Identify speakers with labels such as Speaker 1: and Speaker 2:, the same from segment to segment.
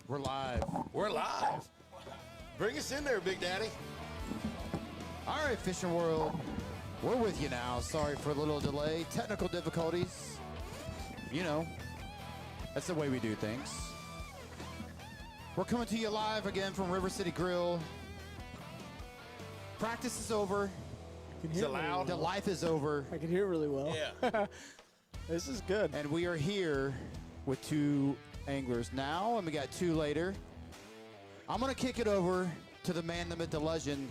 Speaker 1: We're live.
Speaker 2: We're live. Bring us in there, Big Daddy.
Speaker 1: All right, Fishing World. We're with you now. Sorry for a little delay. Technical difficulties. You know, that's the way we do things. We're coming to you live again from River City Grill. Practice is over.
Speaker 2: Is it loud?
Speaker 1: The life is over.
Speaker 3: I can hear really well.
Speaker 2: Yeah.
Speaker 3: This is good.
Speaker 1: And we are here with two anglers now, and we got two later. I'm going to kick it over to the man, the myth, the legend,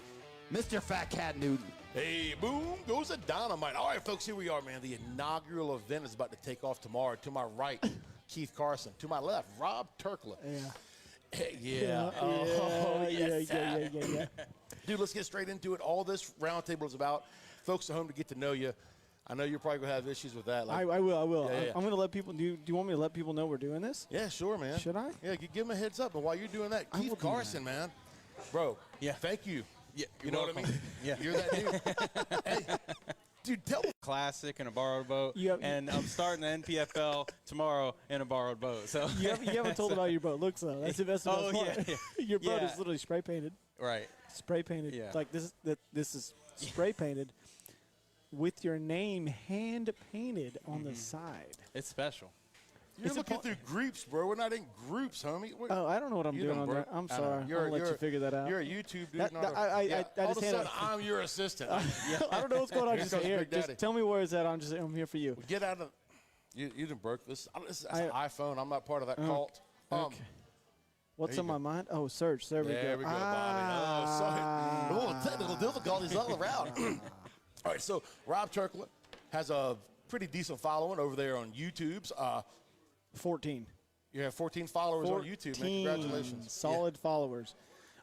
Speaker 1: Mr. Fat Cat Newton.
Speaker 2: Hey, boom goes the dynamite. All right, folks, here we are, man. The inaugural event is about to take off tomorrow. To my right, Keith Carson. To my left, Rob Turkla.
Speaker 3: Yeah.
Speaker 2: Yeah. Oh, yes. Dude, let's get straight into it. All this roundtable is about folks at home to get to know you. I know you're probably going to have issues with that.
Speaker 3: I will.
Speaker 2: Yeah.
Speaker 3: I'm going to let people do you want me to let people know we're doing this?
Speaker 2: Yeah, sure, man.
Speaker 3: Should I?
Speaker 2: Yeah, give them a heads up. And while you're doing that, Keith Carson, man. Bro,
Speaker 4: yeah.
Speaker 2: Thank you.
Speaker 4: Yeah,
Speaker 2: you know
Speaker 4: welcome.
Speaker 2: what I mean?
Speaker 4: Yeah.
Speaker 2: You're that dude. Hey, dude, tell me.
Speaker 4: Classic in a borrowed boat,
Speaker 3: Yep.
Speaker 4: and I'm starting the NPFL tomorrow in a borrowed boat. So
Speaker 3: You haven't told about your boat looks though. That's the best part.
Speaker 4: yeah.
Speaker 3: Your boat
Speaker 4: Yeah.
Speaker 3: is literally spray painted.
Speaker 4: Right.
Speaker 3: Spray painted.
Speaker 4: Yeah.
Speaker 3: Like this is spray painted with your name hand painted on the side.
Speaker 4: It's special.
Speaker 2: You're
Speaker 3: It's
Speaker 2: looking through groups, bro. We're not in groups, homie.
Speaker 3: Oh, I don't know what I'm
Speaker 2: You
Speaker 3: doing
Speaker 2: don't,
Speaker 3: on
Speaker 2: bro.
Speaker 3: there. I'm
Speaker 2: I know.
Speaker 3: sorry. I'll let you figure that out.
Speaker 2: You're a YouTube dude.
Speaker 3: That-
Speaker 2: not
Speaker 3: that- I
Speaker 2: all
Speaker 3: just
Speaker 2: of a
Speaker 3: handed-
Speaker 2: sudden, I'm your assistant.
Speaker 3: I don't know what's going on.
Speaker 2: Here
Speaker 3: Just
Speaker 2: comes
Speaker 3: here.
Speaker 2: Big Daddy.
Speaker 3: Just tell me where it's at. I'm here for you.
Speaker 2: Get out of. You didn't broke this. That's an iPhone. I'm not part of that cult.
Speaker 3: Okay. What's
Speaker 2: there
Speaker 3: on
Speaker 2: you
Speaker 3: my mind? Oh, search. There we go.
Speaker 2: There we go, Bobby. Oh, sorry. Technical difficulties all around. All right, so Rob Turkla has a pretty decent following over there on YouTube's.
Speaker 3: 14.
Speaker 2: You have 14 followers on YouTube, man. Congratulations.
Speaker 3: Solid followers.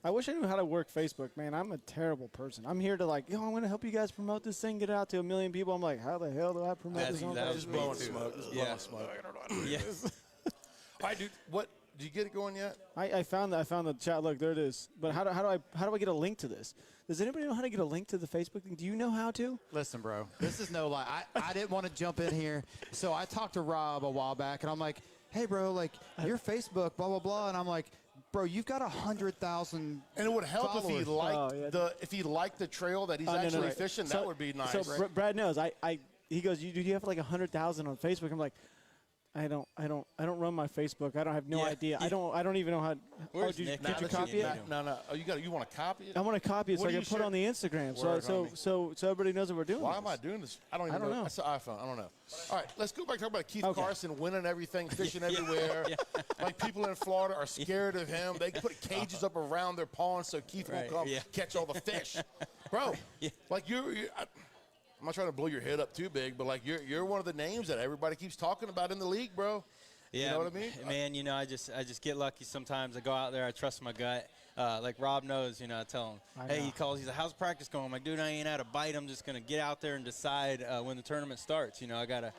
Speaker 3: I wish I knew how to work Facebook, man. I'm a terrible person. I'm here to I'm going to help you guys promote this thing, get it out to 1 million people. I'm like, how the hell do I promote this on
Speaker 4: that
Speaker 3: Facebook?
Speaker 4: was
Speaker 2: Just blowing
Speaker 4: me too.
Speaker 2: smoke. Just
Speaker 4: Yeah.
Speaker 2: blowing smoke. I don't know how to do
Speaker 4: Yeah.
Speaker 2: this. All right, dude. What? Did you get it going yet?
Speaker 3: I found the chat. Look, there it is. But how do I get a link to this? Does anybody know how to get a link to the Facebook thing? Do you know how to?
Speaker 1: Listen, bro, this is no lie. I didn't want to jump in here, so I talked to Rob a while back, and I'm like, hey, bro, like, your Facebook, blah, blah, blah. And I'm like, bro, you've got 100,000
Speaker 2: And it would help if he
Speaker 1: followers.
Speaker 2: liked the trail that he's
Speaker 3: No,
Speaker 2: actually fishing.
Speaker 3: So-
Speaker 2: That would be nice.
Speaker 3: So Brad knows. He goes, do you have like 100,000 on Facebook? I'm like, I don't run my Facebook. I don't have no
Speaker 4: Yeah.
Speaker 3: idea.
Speaker 4: Yeah.
Speaker 3: I don't even know how.
Speaker 4: Where's
Speaker 3: did
Speaker 4: Nick?
Speaker 3: you
Speaker 4: Nah,
Speaker 3: copy it?
Speaker 2: No. Oh, you want to copy it?
Speaker 3: I want to copy it so
Speaker 2: What
Speaker 3: I
Speaker 2: do
Speaker 3: can
Speaker 2: you
Speaker 3: put it
Speaker 2: share?
Speaker 3: on the Instagram.
Speaker 2: Word,
Speaker 3: So
Speaker 2: homie.
Speaker 3: everybody knows that we're doing.
Speaker 2: Why
Speaker 3: this.
Speaker 2: am I doing this? I don't even
Speaker 3: don't know.
Speaker 2: That's the iPhone. I don't know. All right, let's go back and talk about Keith
Speaker 3: Okay.
Speaker 2: Carson winning everything, fishing everywhere. Like people in Florida are scared of him. They put cages up around their ponds so Keith
Speaker 4: Right,
Speaker 2: won't come
Speaker 4: yeah.
Speaker 2: catch all the fish. Bro, like I'm not trying to blow your head up too big, but like you're one of the names that everybody keeps talking about in the league, bro.
Speaker 4: Yeah,
Speaker 2: you know what I mean?
Speaker 4: Man, I just get lucky sometimes. I go out there, I trust my gut. Like Rob knows, I tell him, hey, he calls, he's like, how's practice going? I'm like, dude, I ain't out a bite. I'm just going to get out there and decide when the tournament starts. I got to,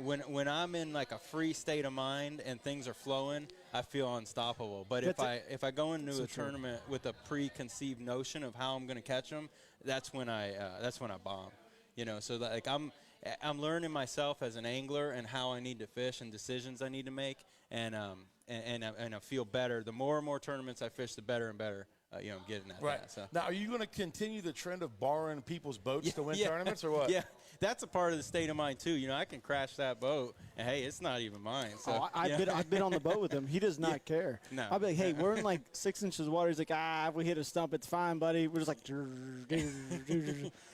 Speaker 4: when I'm in like a free state of mind and things are flowing, I feel unstoppable. But if I go into a tournament with a preconceived notion of how I'm going to catch them, that's when I bomb. So like I'm learning myself as an angler and how I need to fish and decisions I need to make, and I feel better. The more and more tournaments I fish, the better and better I'm getting at
Speaker 2: Right.
Speaker 4: that. So.
Speaker 2: Now, are you going to continue the trend of borrowing people's boats to win tournaments or what?
Speaker 4: Yeah, that's a part of the state of mind too. I can crash that boat, and hey, it's not even mine. So
Speaker 3: I've been on the boat with him. He does not care.
Speaker 4: No.
Speaker 3: I'll be like, hey, we're in like 6 inches of water. He's like, if we hit a stump, it's fine, buddy. We're just like.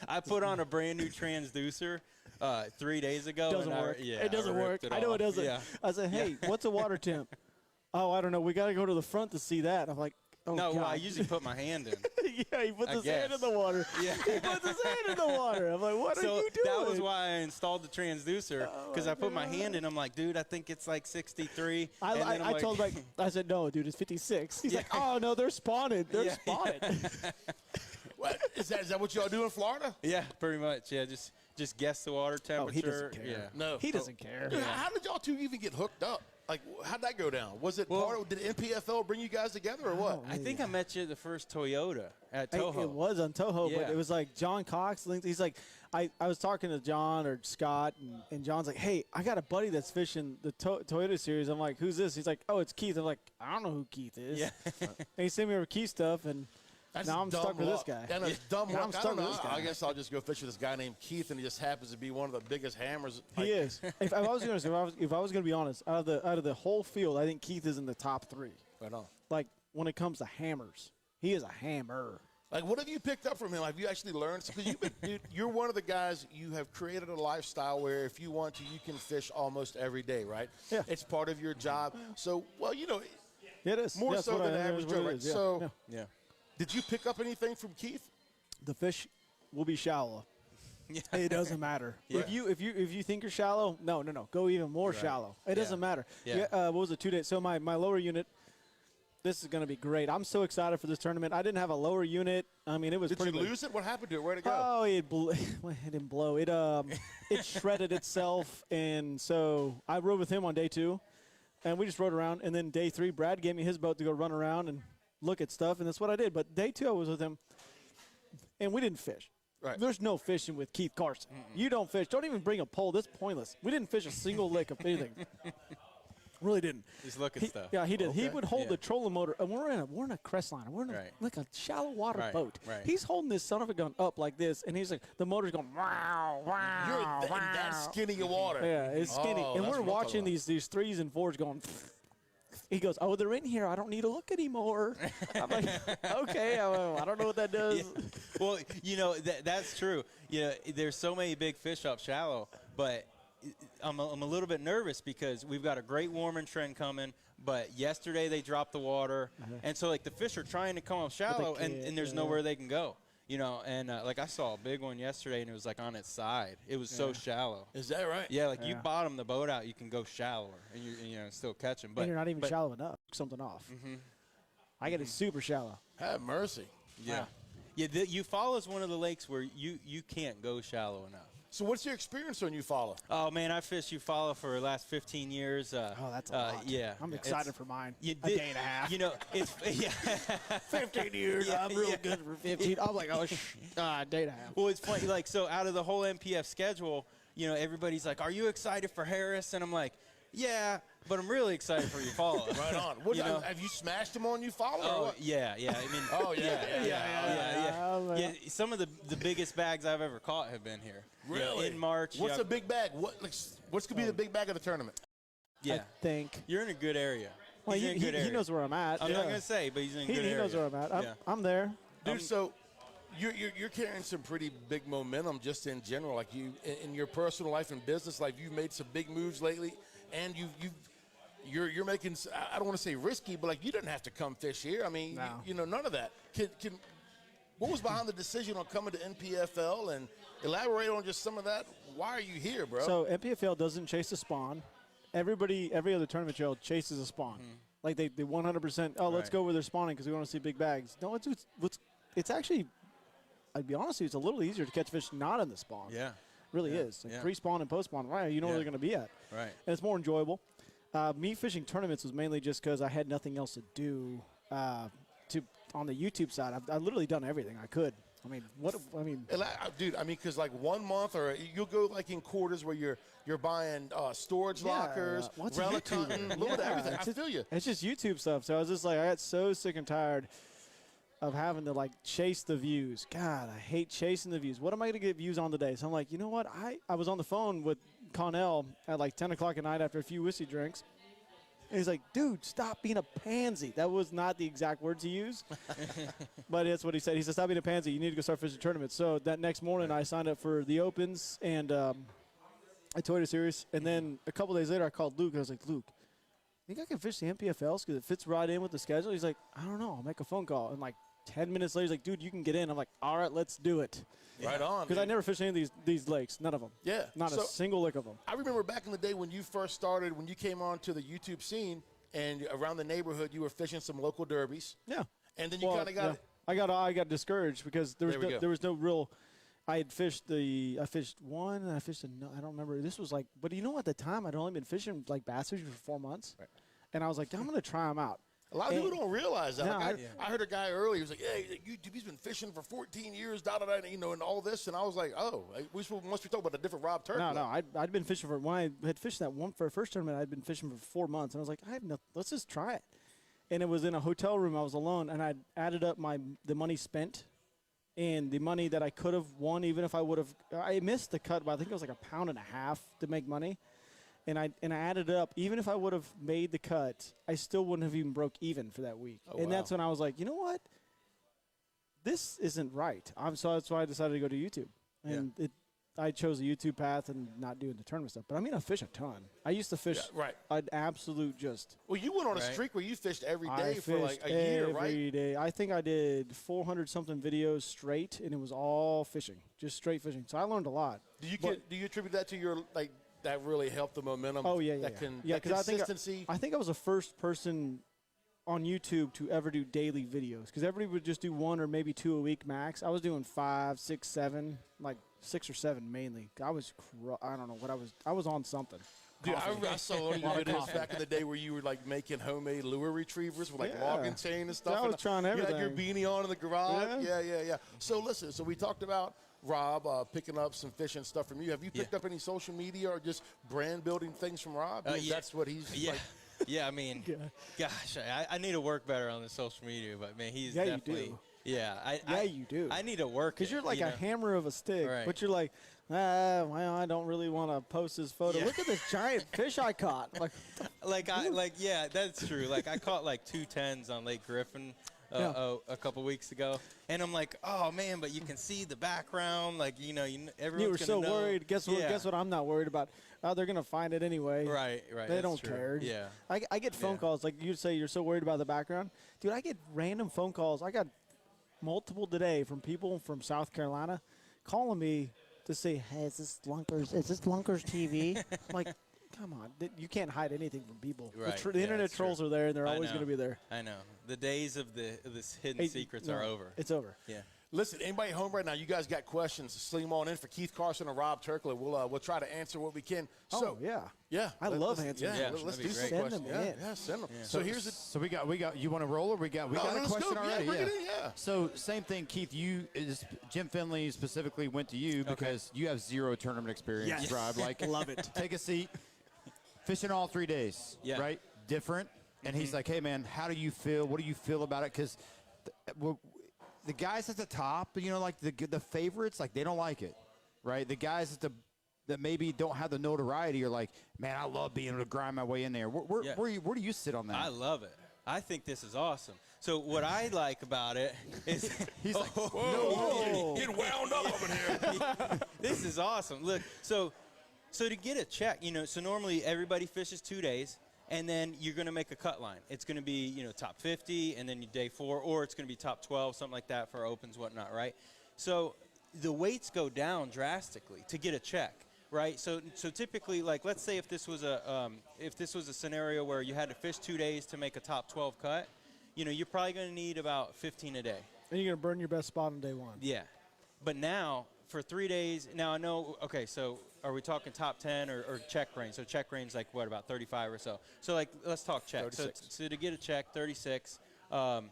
Speaker 4: I put on a brand new transducer 3 days ago.
Speaker 3: Doesn't work.
Speaker 4: It
Speaker 3: doesn't work. I know it doesn't.
Speaker 4: Yeah.
Speaker 3: I said, hey, what's a water temp? Oh, I don't know. We got to go to the front to see that. I'm like, oh,
Speaker 4: No,
Speaker 3: God.
Speaker 4: well, I usually put my hand in.
Speaker 3: Yeah, he puts
Speaker 4: I
Speaker 3: his hand
Speaker 4: guess.
Speaker 3: in the water.
Speaker 4: Yeah.
Speaker 3: He puts his hand in the water. I'm like, what are you doing?
Speaker 4: That was why I installed the transducer, because I put my hand in. I'm like, dude, I think it's like 63.
Speaker 3: I told him, I said, no, dude, it's 56. He's like, oh, no, they're spawning. They're spawning.
Speaker 2: What, is that what y'all do in Florida?
Speaker 4: Yeah, pretty much. Yeah, just guess the water temperature.
Speaker 3: he doesn't care.
Speaker 4: Yeah.
Speaker 2: No.
Speaker 3: He doesn't care.
Speaker 2: Dude, how did y'all two even get hooked up? Like, how'd that go down? Was it did NPFL bring you guys together or what?
Speaker 4: I think I met you at the first Toyota at Toho.
Speaker 3: It was on Toho,
Speaker 4: Yeah.
Speaker 3: but it was like John Cox linked. He's like, I was talking to John or Scott, and John's like, hey, I got a buddy that's fishing the Toyota Series. I'm like, who's this? He's like, oh, it's Keith. I'm like, I don't know who Keith is.
Speaker 4: Yeah.
Speaker 3: And he sent me over Keith stuff, and now I'm stuck with this guy.
Speaker 2: And it's dumb
Speaker 3: Now
Speaker 2: luck.
Speaker 3: I'm
Speaker 2: I
Speaker 3: stuck
Speaker 2: don't
Speaker 3: with
Speaker 2: know.
Speaker 3: this guy.
Speaker 2: I guess I'll just go fish with this guy named Keith, and he just happens to be one of the biggest hammers.
Speaker 3: He is. If I was going to be honest, out of the whole field, I think Keith is in the top 3.
Speaker 2: Right on.
Speaker 3: Like when it comes to hammers, he is a hammer.
Speaker 2: Like, what have you picked up from him? Have you actually learned? Because dude, you're one of the guys, you have created a lifestyle where if you want to, you can fish almost every day, right?
Speaker 3: Yeah.
Speaker 2: It's part of your job. So, well, you know,
Speaker 3: It is.
Speaker 2: more
Speaker 3: That's
Speaker 2: so
Speaker 3: what
Speaker 2: than
Speaker 3: I-
Speaker 2: average
Speaker 3: that's
Speaker 2: Joe,
Speaker 3: what it
Speaker 2: right?
Speaker 3: is, yeah,
Speaker 2: So,
Speaker 3: yeah.
Speaker 4: Yeah.
Speaker 2: did you pick up anything from Keith?
Speaker 3: The fish will be shallow.
Speaker 4: Yeah.
Speaker 3: It doesn't matter.
Speaker 4: Yeah.
Speaker 3: If you think you're shallow, no, go even more shallow. It doesn't matter.
Speaker 4: Yeah.
Speaker 3: What was it, 2 days? So my lower unit. This is going to be great. I'm so excited for this tournament. I didn't have a lower unit. I mean, it was
Speaker 2: Did
Speaker 3: pretty
Speaker 2: you
Speaker 3: much-
Speaker 2: lose it? What happened to it? Where'd it go?
Speaker 3: Oh, well, it didn't blow. It it shredded itself, and so I rode with him on day 2, and we just rode around. And then day 3, Brad gave me his boat to go run around and look at stuff, and that's what I did. But day 2, I was with him, and we didn't fish.
Speaker 2: Right.
Speaker 3: There's no fishing with Keith Carson. You don't fish. Don't even bring a pole. That's pointless. We didn't fish a single lick of anything. Really didn't.
Speaker 4: He's looking
Speaker 3: He-
Speaker 4: stuff.
Speaker 3: Yeah, he did. He
Speaker 2: Okay.
Speaker 3: would hold
Speaker 4: Yeah.
Speaker 3: the trolling motor, and we're in a crest line. We're in
Speaker 4: Right.
Speaker 3: like a shallow water
Speaker 4: Right,
Speaker 3: boat.
Speaker 4: right.
Speaker 3: He's holding this son of a gun up like this, and he's like, the motor's going wow, wow,
Speaker 2: You're
Speaker 3: wow.
Speaker 2: in that skinny of water.
Speaker 3: Yeah, it's skinny,
Speaker 2: Oh,
Speaker 3: and
Speaker 2: that's
Speaker 3: we're
Speaker 2: what I'm
Speaker 3: watching
Speaker 2: talking
Speaker 3: these 3s and 4s going. He goes, oh, they're in here. I don't need to look anymore. I'm like, okay, I don't know what that does.
Speaker 4: Yeah. Well, you know, that's true. You know, there's so many big fish up shallow, but I'm a little bit nervous because we've got a great warming trend coming, but yesterday they dropped the water. And so, like, the fish are trying to come up shallow, and there's
Speaker 3: yeah.
Speaker 4: nowhere they can go. You know, and like I saw a big one yesterday, and it was like on its side. It was so shallow.
Speaker 2: Is that right?
Speaker 4: Yeah, like you
Speaker 3: Yeah.
Speaker 4: bottom the boat out, you can go shallower, and you know still catch them. But
Speaker 3: And you're not even
Speaker 4: but-
Speaker 3: shallow enough. Something off. I get it super shallow.
Speaker 2: Have mercy.
Speaker 4: Yeah, yeah. Eufaula is one of the lakes where you can't go shallow enough.
Speaker 2: So what's your experience on Eufaula?
Speaker 4: Oh man, I fished Eufaula for the last 15 years.
Speaker 3: Oh, that's a lot.
Speaker 4: Yeah,
Speaker 3: I'm
Speaker 4: It's-
Speaker 3: excited for mine.
Speaker 4: you
Speaker 3: A
Speaker 4: did-
Speaker 3: day and a half.
Speaker 4: You know, it's yeah.
Speaker 3: 15 years.
Speaker 4: Yeah,
Speaker 3: I'm real
Speaker 4: yeah.
Speaker 3: good for 15. I'm like, oh, day and a half.
Speaker 4: Well, it's funny. Like, so out of the whole NPF schedule, you know, everybody's like, "Are you excited for Harris?" And I'm like, "Yeah, but I'm really excited for Eufaula."
Speaker 2: Right on. What,
Speaker 4: You know?
Speaker 2: have you smashed him on Eufaula or
Speaker 4: Oh
Speaker 2: what?
Speaker 4: yeah. I mean,
Speaker 2: Oh, yeah.
Speaker 4: yeah. Some of the biggest bags I've ever caught have been here.
Speaker 2: Really?
Speaker 4: In March.
Speaker 2: What's
Speaker 4: yeah.
Speaker 2: the big bag? What's going to be the big bag of the tournament?
Speaker 4: Yeah.
Speaker 3: I think.
Speaker 4: You're in a good area.
Speaker 3: Well,
Speaker 4: He's in a
Speaker 3: he
Speaker 4: good area.
Speaker 3: knows where I'm at.
Speaker 4: I'm
Speaker 3: yeah.
Speaker 4: not gonna say, but he's in a
Speaker 3: He
Speaker 4: good area.
Speaker 3: knows where I'm at.
Speaker 4: Yeah.
Speaker 3: I'm there.
Speaker 2: Dude, so you're carrying some pretty big momentum just in general. Like you, in your personal life and business life, you've made some big moves lately, and you're making, I don't want to say risky, but like you didn't have to come fish here. I mean,
Speaker 3: No.
Speaker 2: you know, none of that. What was behind the decision on coming to NPFL, and elaborate on just some of that? Why are you here, bro?
Speaker 3: So NPFL doesn't chase a spawn. Every other tournament show chases a spawn. Like they 100%. Oh, let's
Speaker 4: Right.
Speaker 3: go where they're spawning because we want to see big bags. No, it's actually. I'd be honest with you, it's a little easier to catch fish not in the spawn.
Speaker 4: Yeah.
Speaker 3: Really
Speaker 4: Yeah.
Speaker 3: is. Like
Speaker 4: Yeah.
Speaker 3: pre-spawn and post-spawn, right? You know where
Speaker 4: Yeah.
Speaker 3: they're going to be at.
Speaker 4: Right.
Speaker 3: And it's more enjoyable. Me fishing tournaments was mainly just because I had nothing else to do. On the YouTube side, I've literally done everything I could. I mean,
Speaker 2: Dude, I mean, because like 1 month, or you'll go like in quarters where you're buying storage lockers,
Speaker 3: what's a
Speaker 2: relic
Speaker 3: YouTuber?
Speaker 2: hunting, a little bit of
Speaker 3: Yeah,
Speaker 2: everything. I
Speaker 3: it's just-
Speaker 2: feel you.
Speaker 3: It's just YouTube stuff. So I was just like, I got so sick and tired of having to like chase the views. God, I hate chasing the views. What am I going to get views on today? So I'm like, you know what? I was on the phone with Connell at like 10 o'clock at night after a few whiskey drinks. And he's like, dude, stop being a pansy. That was not the exact words he used, but that's what he said. He said, stop being a pansy. You need to go start fishing tournaments. So that next morning, I signed up for the Opens and a Toyota Series. And then a couple days later, I called Luke. I was like, Luke, think I can fish the NPFLs because it fits right in with the schedule? He's like, I don't know. I'll make a phone call. And like 10 minutes later, he's like, dude, you can get in. I'm like, all right, let's do it.
Speaker 2: Right on.
Speaker 3: Because I never fished any of these lakes, none of them.
Speaker 2: Yeah.
Speaker 3: Not
Speaker 2: So-
Speaker 3: a single lick of them.
Speaker 2: I remember back in the day when you first started, when you came on to the YouTube scene, and around the neighborhood, you were fishing some local derbies.
Speaker 3: Yeah.
Speaker 2: And then you kind of got
Speaker 3: I got discouraged because
Speaker 2: There we go.
Speaker 3: there was no real. I fished one, and I fished I don't remember. This was like, but you know, at the time I'd only been fishing like bass fishing for 4 months, and I was like, I'm gonna try them out.
Speaker 2: A lot of people don't realize that.
Speaker 3: No,
Speaker 2: Like I heard a guy earlier. He was like, "Hey, he's been fishing for 14 years, and all this." And I was like, "Oh, we must be talking about a different Rob Turk."
Speaker 3: No, I'd been fishing when I had fished that one for a first tournament. I'd been fishing for 4 months, and I was like, let's just try it. And it was in a hotel room. I was alone, and I added up the money spent and the money that I could have won, even if I would have. I missed the cut, but I think it was like £1.50 pound to make money. And I added it up. Even if I would have made the cut, I still wouldn't have even broke even for that week.
Speaker 2: Oh,
Speaker 3: and
Speaker 2: wow.
Speaker 3: that's when I was like, you know what? This isn't right. So that's why I decided to go to YouTube. And I chose the YouTube path and not doing the tournament stuff. But I mean, I fish a ton. I used to fish an absolute just.
Speaker 2: Well, you went on a streak where you fished every day
Speaker 3: I
Speaker 2: for like a year, right?
Speaker 3: Every day. I think I did 400-something videos straight, and it was all fishing, just straight fishing. So I learned a lot.
Speaker 2: Do you attribute that to your that really helped the momentum?
Speaker 3: Oh, yeah.
Speaker 2: That
Speaker 3: Because
Speaker 2: consistency.
Speaker 3: I think I was the first person on YouTube to ever do daily videos, because everybody would just do 1 or maybe 2 a week max. I was doing 5, 6, 7, like 6 or 7 mainly. I don't know what I was on something.
Speaker 2: Dude, I saw one of your videos back in the day where you were like making homemade lure retrievers with like logging chain and stuff.
Speaker 3: I was trying everything.
Speaker 2: You had your beanie on in the garage. Yeah. So listen, we talked about Rob picking up some fishing stuff from you. Have you picked up any social media or just brand building things from Rob? That's what he's like.
Speaker 4: Yeah, I mean, gosh, I need to work better on the social media, but man, he's definitely.
Speaker 3: You do.
Speaker 4: Yeah,
Speaker 3: you do.
Speaker 4: I need to work
Speaker 3: because you're like a hammer of a stick,
Speaker 4: right.
Speaker 3: but you're like, well, I don't really want to post this photo. Look at this giant fish I caught.
Speaker 4: Yeah, that's true. Like I caught like 2 10s on Lake Griffin. A couple weeks ago, and I'm like, oh man, but you can see the background, like everyone's
Speaker 3: you were so
Speaker 4: know.
Speaker 3: worried. Guess what? I'm not worried about. Oh, they're gonna find it anyway.
Speaker 4: Right.
Speaker 3: They don't care.
Speaker 4: Yeah.
Speaker 3: I get phone calls like you say. You're so worried about the background, dude. I get random phone calls. I got multiple today from people from South Carolina calling me to say, hey, is this Lunkers TV? I'm like, come on. You can't hide anything from people.
Speaker 4: Right.
Speaker 3: The internet trolls are there, and they're always going to be there.
Speaker 4: I know. The days of this hidden secrets are over.
Speaker 3: It's over.
Speaker 4: Yeah.
Speaker 2: Listen, anybody home right now, you guys got questions, sling them on in for Keith Carson or Rob Turkler. We'll try to answer what we can. So,
Speaker 3: yeah. I love answering.
Speaker 2: Let's do some
Speaker 3: send
Speaker 2: questions.
Speaker 3: Them in.
Speaker 2: Yeah, send them.
Speaker 1: Yeah.
Speaker 2: So here's
Speaker 1: So we got. You want to roll, or we got a question already?
Speaker 2: Yeah.
Speaker 1: So same thing, Keith. Jim Finley specifically went to you because you have 0 tournament experience.
Speaker 3: Yes.
Speaker 1: Rob,
Speaker 3: love it.
Speaker 1: Take a seat. Fishing all 3 days.
Speaker 4: Yeah.
Speaker 1: Right. Different. And he's like, hey man, how do you feel? What do you feel about it? Because the guys at the top, like the favorites, like they don't like it, right? The guys that maybe don't have the notoriety are like, man, I love being able to grind my way in there. Where do you sit on that?
Speaker 4: I love it. I think this is awesome. So what I like about it is
Speaker 1: he's like,
Speaker 2: whoa. Get wound up over here.
Speaker 4: This is awesome. Look, so to get a check, so normally everybody fishes 2 days. And then you're going to make a cut line. It's going to be, top 50, and then day 4, or it's going to be top 12, something like that for opens, whatnot, right? So the weights go down drastically to get a check, right? So typically, like, let's say if this was a scenario where you had to fish 2 days to make a top 12 cut, you're probably going to need about 15 a day.
Speaker 3: And you're going to burn your best spot on day 1.
Speaker 4: Yeah. But now, for 3 days, now I know, okay, so are we talking top 10 or check range? So check range, like what, about 35 or so? So, like, let's talk check. So to get a check, 36, the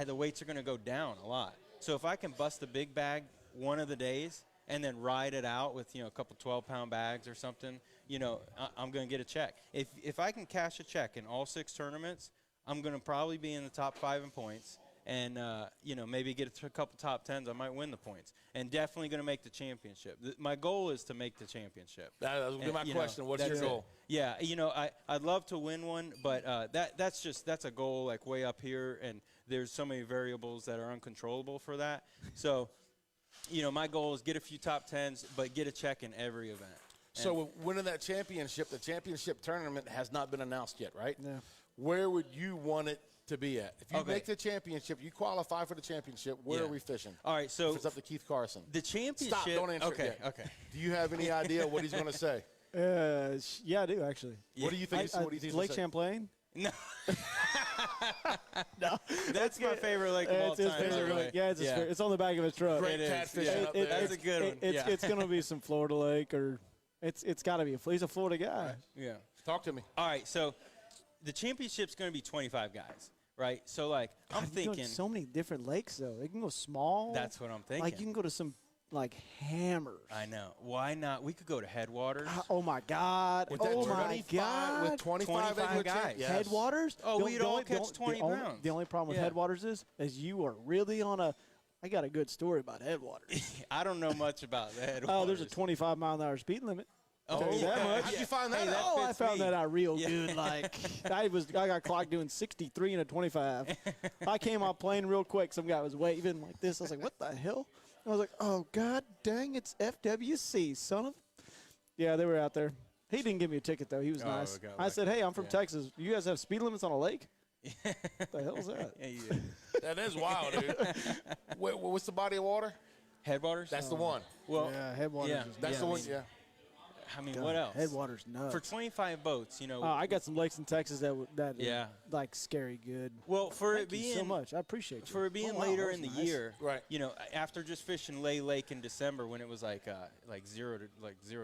Speaker 4: weights are going to go down a lot. So if I can bust a big bag one of the days and then ride it out with, a couple 12-pound bags or something, I'm going to get a check. If I can cash a check in all 6 tournaments, I'm going to probably be in the top 5 in points. And, maybe get a couple top 10s. I might win the points. And definitely going to make the championship. My goal is to make the championship.
Speaker 2: That was my question. What's your goal?
Speaker 4: Yeah, I'd love to win one, but that's a goal, like, way up here. And there's so many variables that are uncontrollable for that. So, my goal is get a few top 10s, but get a check in every event.
Speaker 2: So winning that championship, the championship tournament has not been announced yet, right?
Speaker 3: No.
Speaker 2: Where would you want it to be at? If you make the championship, you qualify for the champmpionship, where are we fishing?
Speaker 4: All right, so
Speaker 2: if it's up to Keith Carson.
Speaker 4: The championship.
Speaker 2: Stop, don't answer it yet.
Speaker 4: Okay.
Speaker 2: Do you have any idea what he's going to say?
Speaker 3: Yeah, I do, actually.
Speaker 2: What do you think? What do you think
Speaker 3: Lake Champlain?
Speaker 4: No. No. That's my favorite lake of all time.
Speaker 3: It's on the back of his truck.
Speaker 2: Great catfish up there.
Speaker 4: That's a good one.
Speaker 3: It's going to be some Florida lake, or it's got to be. He's a Florida guy.
Speaker 4: Yeah.
Speaker 2: Talk to me.
Speaker 4: All right, so the championship's going to be 25 guys, right? So, like,
Speaker 3: God,
Speaker 4: I'm
Speaker 3: you can go to
Speaker 4: thinking
Speaker 3: so many different lakes, though. They can go small.
Speaker 4: that's what I'm thinking.
Speaker 3: Like, you can go to some, like, hammers.
Speaker 4: I know. Why not? We could go to Headwaters.
Speaker 3: Oh, my God.
Speaker 2: With that
Speaker 3: Oh, my
Speaker 2: 25
Speaker 3: God.
Speaker 2: with 25
Speaker 4: 25 guys.
Speaker 2: Yes.
Speaker 3: Headwaters?
Speaker 4: Oh,
Speaker 3: The-
Speaker 4: we'd
Speaker 3: the
Speaker 4: all
Speaker 3: only- the
Speaker 4: catch
Speaker 3: only-
Speaker 4: 20
Speaker 3: the only-
Speaker 4: pounds.
Speaker 3: The only problem with
Speaker 4: Yeah.
Speaker 3: Headwaters is you are really on a – I got a good story about Headwaters.
Speaker 4: I don't know much about the Headwaters.
Speaker 3: Oh, there's a 25-mile-an-hour speed limit.
Speaker 4: Oh,
Speaker 3: tell you that much.
Speaker 2: How'd you find that
Speaker 4: Hey,
Speaker 2: out?
Speaker 4: that
Speaker 3: Oh, I
Speaker 4: fits
Speaker 3: found
Speaker 4: me.
Speaker 3: that out real
Speaker 4: Yeah.
Speaker 3: good. Like I got clocked doing 63 and a 25. I came off playing real quick. Some guy was waving like this. I was like, "What the hell?" I was like, "Oh God, dang! It's FWC, son of." Yeah, they were out there. He didn't give me a ticket though. He was
Speaker 4: Oh,
Speaker 3: nice.
Speaker 4: got
Speaker 3: I
Speaker 4: lucky.
Speaker 3: said, "Hey, I'm from
Speaker 4: Yeah.
Speaker 3: Texas. You guys have speed limits on a lake?" What the hell's that?
Speaker 4: Yeah, yeah.
Speaker 2: That is wild, dude. What's the body of water?
Speaker 4: Headwaters?
Speaker 2: That's the one.
Speaker 4: well,
Speaker 3: Yeah, Headwaters.
Speaker 4: yeah,
Speaker 3: is
Speaker 2: That's
Speaker 3: nuts.
Speaker 2: the one.
Speaker 4: I mean,
Speaker 2: Yeah.
Speaker 4: I mean,
Speaker 3: God,
Speaker 4: what else?
Speaker 3: Headwaters nuts.
Speaker 4: For 25 boats, you know.
Speaker 3: I got some lakes in Texas that
Speaker 4: Yeah.
Speaker 3: are, like scary good.
Speaker 4: well, for
Speaker 3: Thank
Speaker 4: it
Speaker 3: you
Speaker 4: being
Speaker 3: so much. I appreciate you.
Speaker 4: for it being
Speaker 3: Oh, wow,
Speaker 4: later
Speaker 3: that
Speaker 4: in the
Speaker 3: was nice.
Speaker 4: year,
Speaker 2: Right.
Speaker 4: You know, after just fishing Lay Lake in December when it was like 0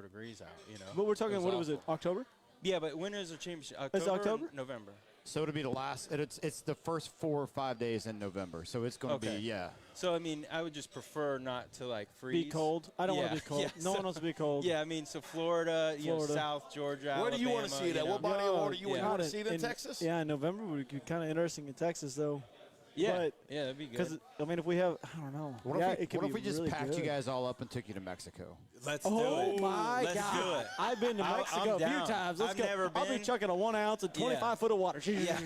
Speaker 4: degrees out, you know.
Speaker 3: But we're talking.
Speaker 4: was
Speaker 3: What was it?
Speaker 4: awful.
Speaker 3: October?
Speaker 4: Yeah, but when is the championship?
Speaker 3: It's
Speaker 4: October?
Speaker 3: October?
Speaker 4: Or November.
Speaker 1: So it'll be the last. It's the first 4 or 5 days in November. So it's going to
Speaker 4: Okay.
Speaker 1: be
Speaker 4: So I mean, I would just prefer not to like freeze.
Speaker 3: Be cold. I don't want
Speaker 4: Yeah,
Speaker 3: to be cold.
Speaker 4: yeah,
Speaker 3: No
Speaker 4: so-
Speaker 3: one wants to be cold.
Speaker 4: Yeah, I mean, so Florida, you know,
Speaker 3: Florida.
Speaker 4: South Georgia,
Speaker 2: Where do you want to
Speaker 4: Alabama,
Speaker 2: see that?
Speaker 4: you
Speaker 2: What
Speaker 4: know.
Speaker 2: body of water you
Speaker 4: Yeah.
Speaker 2: want to see it in Texas?
Speaker 3: Yeah, in November would be kind of interesting in Texas, though.
Speaker 4: Yeah,
Speaker 3: but-
Speaker 4: yeah, that'd be good.
Speaker 3: Because I mean, if we have, I don't know.
Speaker 1: What
Speaker 3: yeah,
Speaker 1: if we,
Speaker 3: it could
Speaker 1: what if
Speaker 3: be
Speaker 1: we just
Speaker 3: really
Speaker 1: packed
Speaker 3: good.
Speaker 1: you guys all up and took you to Mexico?
Speaker 4: Let's do
Speaker 3: Oh
Speaker 4: it.
Speaker 3: my
Speaker 4: Let's
Speaker 3: God!
Speaker 4: do it.
Speaker 3: I've been to
Speaker 4: I'm
Speaker 3: Mexico a few
Speaker 4: down.
Speaker 3: times. Let's
Speaker 4: I've
Speaker 3: go.
Speaker 4: never
Speaker 3: I'll be
Speaker 4: been.
Speaker 3: chucking a 1 ounce of 25 foot of water.
Speaker 4: Yeah.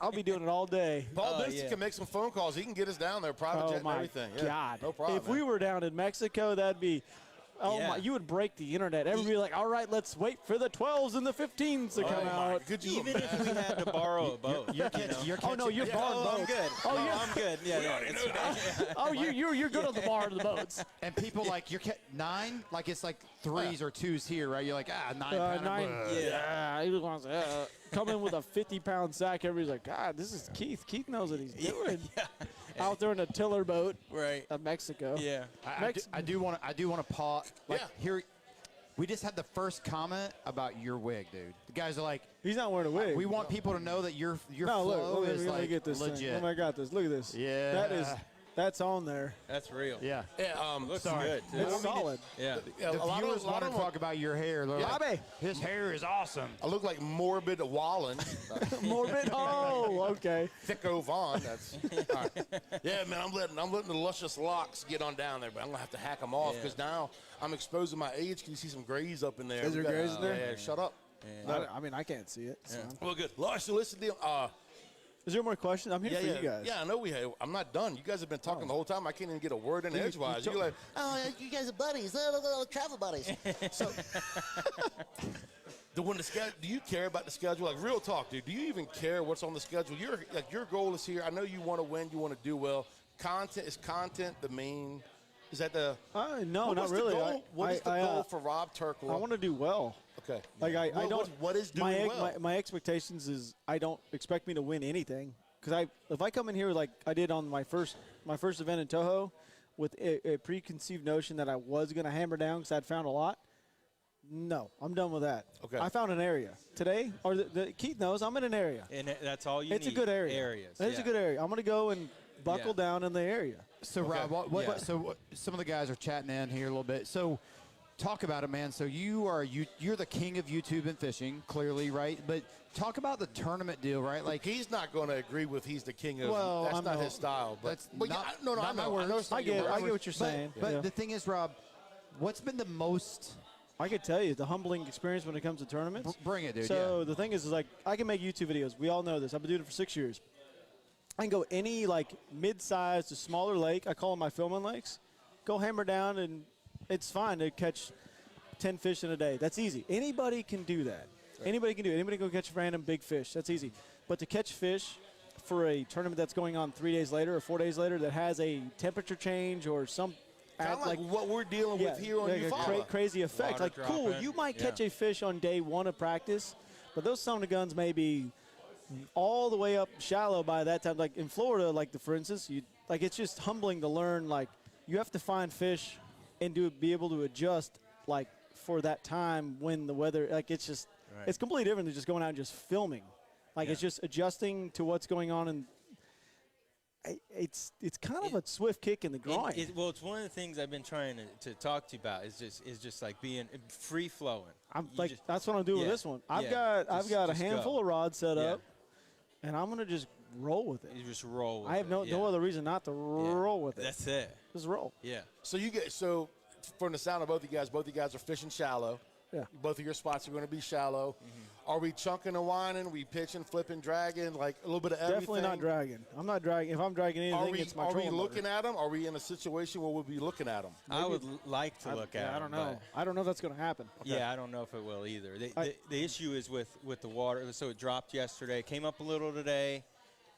Speaker 3: I'll be doing it all day.
Speaker 2: Paul
Speaker 4: Oh,
Speaker 2: Dixon
Speaker 4: yeah.
Speaker 2: can make some phone calls. He can get us down there, private
Speaker 3: Oh
Speaker 2: jet and
Speaker 3: my
Speaker 2: everything. Yeah.
Speaker 3: God!
Speaker 2: No problem.
Speaker 3: If we were down in Mexico, that'd be. Oh
Speaker 4: Yeah.
Speaker 3: my! You would break the internet. Everybody would be like, "All right, let's wait for the 12s and the 15s to come out."
Speaker 2: Could you
Speaker 4: Even if we had to borrow a boat.
Speaker 1: You're
Speaker 4: you know?
Speaker 3: Oh no, you're borrowing
Speaker 4: Oh, I'm
Speaker 3: boats.
Speaker 4: good.
Speaker 3: Oh,
Speaker 4: No,
Speaker 3: you're-
Speaker 4: I'm good. Yeah, yeah. It's,
Speaker 3: Oh, you're good on the bar of the boats.
Speaker 1: And people like you're 9, like it's like 3s or 2s here, right? You're like 9 pounder.
Speaker 3: 9.
Speaker 1: blah.
Speaker 3: Yeah, he wants come in with a 50-pound sack. Everybody's like, God, this is Keith. Keith knows what he's doing. Out there in a tiller boat
Speaker 4: right.
Speaker 3: of Mexico.
Speaker 4: Yeah.
Speaker 1: I do want to pause. Like
Speaker 2: Yeah.
Speaker 1: here, we just had the first comment about your wig, dude. The guys are like,
Speaker 3: He's not wearing a wig.
Speaker 1: we want people to know that your
Speaker 3: no,
Speaker 1: flow
Speaker 3: look,
Speaker 1: is
Speaker 3: let me
Speaker 1: like
Speaker 3: get this
Speaker 1: legit.
Speaker 3: thing. Oh my God, this. Look at this.
Speaker 1: Yeah.
Speaker 3: That's on there.
Speaker 4: That's real.
Speaker 1: Yeah.
Speaker 2: Yeah,
Speaker 4: Looks
Speaker 1: Sorry.
Speaker 4: good, too.
Speaker 3: It's solid.
Speaker 4: Yeah.
Speaker 2: yeah,
Speaker 1: The
Speaker 2: a lot
Speaker 1: viewers
Speaker 2: of
Speaker 1: want to
Speaker 2: them
Speaker 1: talk about your hair. They're like,
Speaker 3: Bobby.
Speaker 1: his hair is awesome.
Speaker 2: I look like morbid Wallen,
Speaker 3: Morbid. Oh, okay.
Speaker 2: Thicko Vaughn. That's all right. Yeah, man. I'm letting the luscious locks get on down there, but I'm gonna have to hack them off
Speaker 4: Yeah.
Speaker 2: because now I'm exposing my age. Can you see some grays up in there?
Speaker 3: Is there
Speaker 2: We got-
Speaker 3: grays in there?
Speaker 2: Yeah, shut up.
Speaker 3: I mean, I can't see it. so.
Speaker 2: Well, good. Lars, so listen to
Speaker 3: Is there more questions? I'm here
Speaker 2: yeah,
Speaker 3: for
Speaker 2: yeah,
Speaker 3: you guys.
Speaker 2: yeah. I know we have. I'm not done. You guys have been talking the whole time. I can't even get a word in edgewise. You're like,
Speaker 5: Oh, you guys are buddies. Travel buddies.
Speaker 2: so. When the schedule, do you care about the schedule? Like real talk, dude. Do you even care what's on the schedule? Your goal is here. I know you want to win. You want to do well. Content the main? Is that the?
Speaker 3: No,
Speaker 2: What's
Speaker 3: not
Speaker 2: the
Speaker 3: really.
Speaker 2: goal? What is the goal for Rob Turkle?
Speaker 3: I want to do well.
Speaker 2: Okay.
Speaker 3: Like I don't.
Speaker 2: What is doing well?
Speaker 3: My expectations is I don't expect me to win anything because if I come in here like I did on my first event in Toho with a preconceived notion that I was going to hammer down because I'd found a lot. No, I'm done with that.
Speaker 2: Okay.
Speaker 3: I found an area today, or Keith knows I'm in an area.
Speaker 4: And that's all you
Speaker 3: It's
Speaker 4: need.
Speaker 3: a good area.
Speaker 4: Areas.
Speaker 3: It's a good area. I'm going to go and buckle
Speaker 4: Yeah.
Speaker 3: down in the area.
Speaker 1: So Rob,
Speaker 4: Yeah.
Speaker 1: some of the guys are chatting in here a little bit. So talk about it, man. So you're the king of YouTube and fishing, clearly, right? But talk about the tournament deal, right? Like
Speaker 2: He's not going to agree with he's the king of.
Speaker 3: Well,
Speaker 2: that's
Speaker 3: I'm
Speaker 2: not
Speaker 3: no-
Speaker 2: his style. But
Speaker 1: that's
Speaker 2: but
Speaker 1: not,
Speaker 2: yeah, no,
Speaker 1: not
Speaker 2: I
Speaker 1: my
Speaker 2: know.
Speaker 1: words.
Speaker 2: I know it's not
Speaker 3: I
Speaker 2: your
Speaker 3: get it. I
Speaker 2: words.
Speaker 3: get what you're saying.
Speaker 1: But
Speaker 3: Yeah.
Speaker 1: the thing is, Rob, what's been the most?
Speaker 3: I could tell you the humbling experience when it comes to tournaments.
Speaker 1: Bring it, dude.
Speaker 3: So the thing is like I can make YouTube videos. We all know this. I've been doing it for 6 years. I can go any like mid-sized to smaller lake. I call them my filming lakes. Go hammer down and it's fine to catch 10 fish in a day. That's easy. Anybody can do that. Anybody can do it. Anybody can go catch random big fish. That's easy. But to catch fish for a tournament that's going on 3 days later or 4 days later that has a temperature change or some
Speaker 2: Kind of like what we're dealing with here on
Speaker 3: like a
Speaker 2: Eufaula.
Speaker 3: crazy effect.
Speaker 4: Water
Speaker 3: Like, cool,
Speaker 4: dropping.
Speaker 3: you might catch
Speaker 4: Yeah.
Speaker 3: a fish on day 1 of practice, but those son of guns may be all the way up shallow by that time. Like in Florida, like for instance, it's just humbling to learn. Like you have to find fish and be able to adjust like for that time when the weather. Like it's just It's completely different than just going out and just filming. Like it's just adjusting to what's going on, and it's kind of a swift kick in the groin.
Speaker 4: Well, it's one of the things I've been trying to talk to you about is just like being free flowing.
Speaker 3: That's what I'm doing with this one. I've got a handful of rods set up, and I'm gonna just roll with it.
Speaker 4: You just roll with it.
Speaker 3: I have no other reason not to roll with it.
Speaker 4: That's it.
Speaker 3: Just roll.
Speaker 4: Yeah.
Speaker 2: So from the sound of both you guys are fishing shallow.
Speaker 3: Yeah.
Speaker 2: Both of your spots are going to be shallow. Mm-hmm. Are we chunking and whining? We pitching, flipping, dragging, like a little bit of everything?
Speaker 3: Definitely not dragging. I'm not dragging. If I'm dragging anything, it's my trolling
Speaker 2: Are we looking
Speaker 3: motor.
Speaker 2: at them? Are we in a situation where we'll be looking at them?
Speaker 4: I would like to look at them.
Speaker 3: I don't know. I don't know if that's going to happen.
Speaker 4: Okay. Yeah, I don't know if it will either. The issue is with the water. So it dropped yesterday. Came up a little today.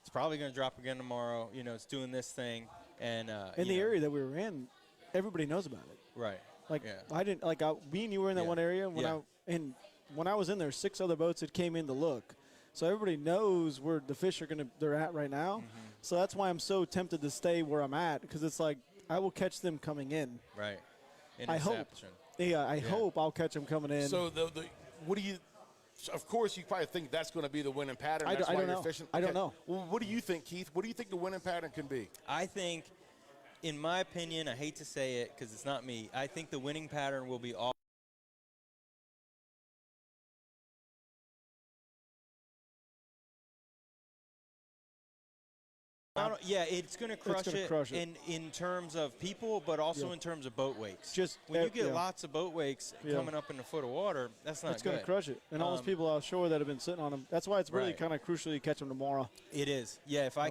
Speaker 4: It's probably going to drop again tomorrow. You know, it's doing this thing. And
Speaker 3: in the area that we were in, everybody knows about it.
Speaker 4: Right.
Speaker 3: Like I didn't like me and you were in that one area when I was in there, 6 other boats had came in to look, so everybody knows where the fish they're at right now. Mm-hmm. So that's why I'm so tempted to stay where I'm at, because it's like I will catch them coming in.
Speaker 4: Right.
Speaker 3: I hope. I hope I'll catch them coming in.
Speaker 2: So what do you? Of course, you probably think that's going to be the winning pattern. That's why you're fishing.
Speaker 3: I don't know.
Speaker 2: Well, what do you think, Keith? What do you think the winning pattern can be?
Speaker 4: I think, in my opinion, I hate to say it because it's not me. I think the winning pattern will be all. It's going to crush it in terms of people, but also in terms of boat wakes.
Speaker 3: Just
Speaker 4: when you get lots of boat wakes coming up in a foot of water, that's not good.
Speaker 3: It's going to crush it. And all those people offshore that have been sitting on them. That's why it's really kind of crucial you catch them tomorrow.
Speaker 4: It is. Yeah, if I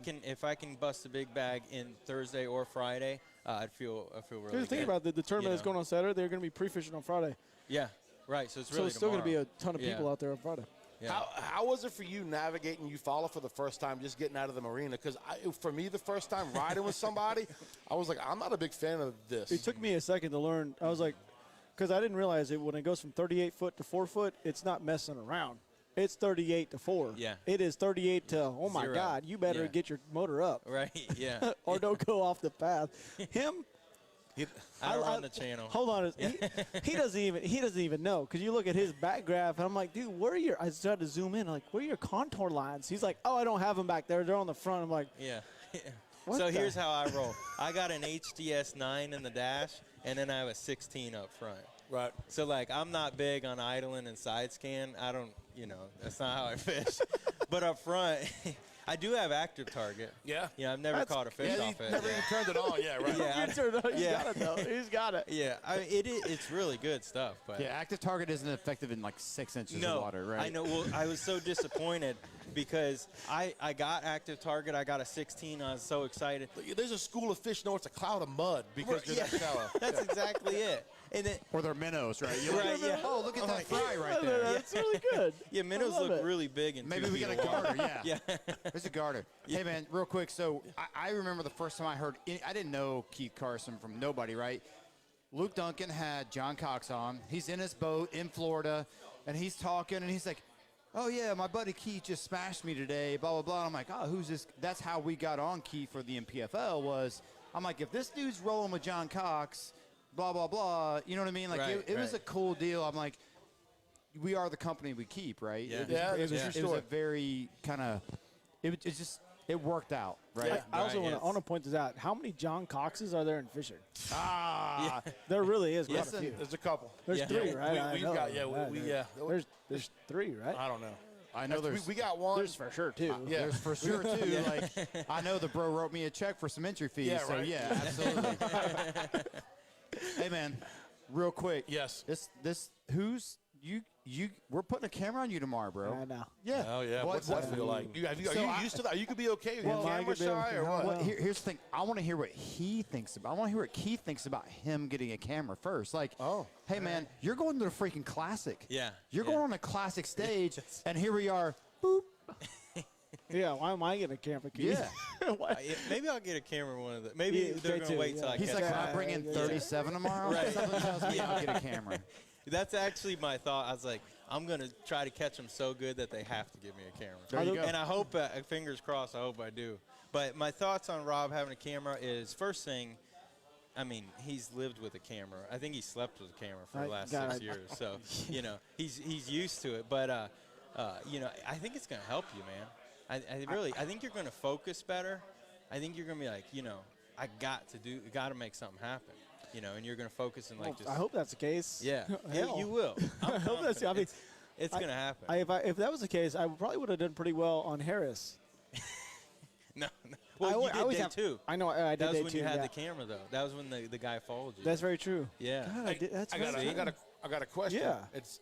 Speaker 4: can bust a big bag in Thursday or Friday, I'd feel really good.
Speaker 3: Think about the tournament that's going on Saturday. They're going to be pre-fishing on Friday.
Speaker 4: Yeah, right. So it's really
Speaker 3: still going to be a ton of people out there on Friday.
Speaker 2: Yeah. How was it for you navigating Eufaula for the first time, just getting out of the marina? Because for me, the first time riding with somebody, I was like, I'm not a big fan of this.
Speaker 3: It took me a second to learn. I was like, because I didn't realize it when it goes from 38 foot to 4 foot, it's not messing around. It's 38 to 4.
Speaker 4: Yeah.
Speaker 3: It is 38 to, oh my
Speaker 4: 0.
Speaker 3: God, you better get your motor up.
Speaker 4: Right, yeah.
Speaker 3: Or don't go off the path.
Speaker 4: I don't run the channel.
Speaker 3: Hold on, he doesn't even know, because you look at his back graph and I'm like, dude, where are your? I started to zoom in, like, where are your contour lines? He's like, oh, I don't have them back there. They're on the front. I'm like,
Speaker 4: yeah. So here's how I roll. I got an HDS 9 in the dash, and then I have a 16 up front.
Speaker 2: Right.
Speaker 4: So like, I'm not big on idling and side scan. I don't, that's not how I fish. But up front. I do have active target.
Speaker 2: Yeah.
Speaker 4: Yeah, I've never caught a fish off it.
Speaker 2: Never even turned it on. Yeah, right.
Speaker 3: He's got it, though. He's got it.
Speaker 4: Yeah, it's really good stuff. But
Speaker 1: yeah, active target isn't effective in like 6 inches of water, right?
Speaker 4: I know. Well, I was so disappointed because I got active target. I got a 16. I was so excited.
Speaker 2: There's a school of fish know it's a cloud of mud because you're that shallow.
Speaker 4: That's exactly it. And then,
Speaker 1: or they're minnows, right?
Speaker 4: Right, yeah.
Speaker 1: Oh, look at that fry right there.
Speaker 3: That's really good.
Speaker 4: Yeah, minnows look really big.
Speaker 1: Maybe we get a garter, yeah. There's a garter.
Speaker 4: Yeah.
Speaker 1: Hey, man, real quick. So I remember the first time I heard, I didn't know Keith Carson from nobody, right? Luke Duncan had John Cox on. He's in his boat in Florida, and he's talking, and he's like, oh, yeah, my buddy Keith just smashed me today, blah, blah, blah. And I'm like, oh, who's this? That's how we got on Keith for the NPFL was, I'm like, if this dude's rolling with John Cox, blah, blah, blah, you know what I mean? Like, it was a cool deal. I'm like, we are the company we keep, right?
Speaker 4: Yeah.
Speaker 1: It was a very kind of, it worked out, right?
Speaker 3: I also want to point this out. How many John Coxes are there in fishing?
Speaker 1: Ah,
Speaker 3: there really is quite a few.
Speaker 2: There's a couple.
Speaker 3: There's 3, right?
Speaker 2: We've got,
Speaker 3: There's 3, right?
Speaker 2: I don't know.
Speaker 1: I know
Speaker 2: we got one.
Speaker 3: There's for sure 2.
Speaker 1: There's for sure 2. Like, I know the bro wrote me a check for some entry fees, so yeah, absolutely. Hey, man, real quick.
Speaker 2: Yes.
Speaker 1: We're putting a camera on you tomorrow, bro.
Speaker 3: I know.
Speaker 1: Yeah.
Speaker 2: Oh, yeah. What's that feel like? Are you used to that? You could be okay with camera shy or what?
Speaker 1: Well, here's the thing. I want to hear what he thinks about. I want to hear what Keith thinks about him getting a camera first. Like, hey, man, you're going to the freaking classic.
Speaker 4: Yeah.
Speaker 1: You're going on a classic stage, and here we are. Boop.
Speaker 3: Yeah, why am I getting a camera, Keith?
Speaker 4: Yeah. Maybe I'll get a camera one of the. Maybe they're going to wait till I
Speaker 1: He's
Speaker 4: catch
Speaker 1: like,
Speaker 4: it.
Speaker 1: can I bring in 37 tomorrow?
Speaker 4: Right.
Speaker 1: Something tells me I'll get a camera.
Speaker 4: That's actually my thought. I was like, I'm going to try to catch them so good that they have to give me a camera.
Speaker 1: There you go.
Speaker 4: And I hope, fingers crossed, I hope I do. But my thoughts on Rob having a camera is, first thing, I mean, he's lived with a camera. I think he slept with a camera for the last
Speaker 3: God,
Speaker 4: 6 years. So, you know, he's used to it. But, you know, I think it's going to help you, man. I think you're going to focus better. I think you're going to be like, you know, I got to make something happen. You know, and you're going to focus and like just.
Speaker 3: I hope that's the case.
Speaker 4: Yeah,
Speaker 3: Hell.
Speaker 4: you will.
Speaker 3: I hope that's. I mean,
Speaker 4: it's going to happen.
Speaker 3: If that was the case, I probably would have done pretty well on Harris.
Speaker 4: No. Well, you did day two.
Speaker 3: I know. I did
Speaker 4: that was
Speaker 3: day
Speaker 4: when
Speaker 3: two,
Speaker 4: you had
Speaker 3: yeah.
Speaker 4: the camera, though. That was when the guy followed you.
Speaker 3: That's very true.
Speaker 4: Yeah.
Speaker 3: God,
Speaker 2: I got a question.
Speaker 3: Yeah.
Speaker 2: It's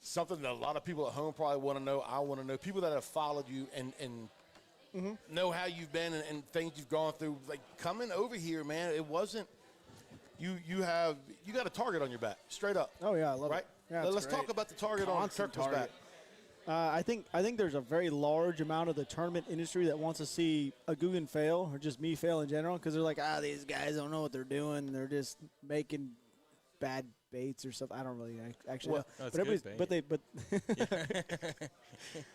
Speaker 2: something that a lot of people at home probably want to know. I want to know. People that have followed you and know how you've been and things you've gone through. Like coming over here, man, it wasn't. You got a target on your back, straight up.
Speaker 3: Oh yeah, I love
Speaker 2: right?
Speaker 3: it. Yeah,
Speaker 2: Let's talk about the target
Speaker 3: Constant
Speaker 2: on Kirkland's back.
Speaker 3: target. I think there's a very large amount of the tournament industry that wants to see a Guggen fail or just me fail in general because they're like, these guys don't know what they're doing. They're just making bad baits or something. I don't really actually know. But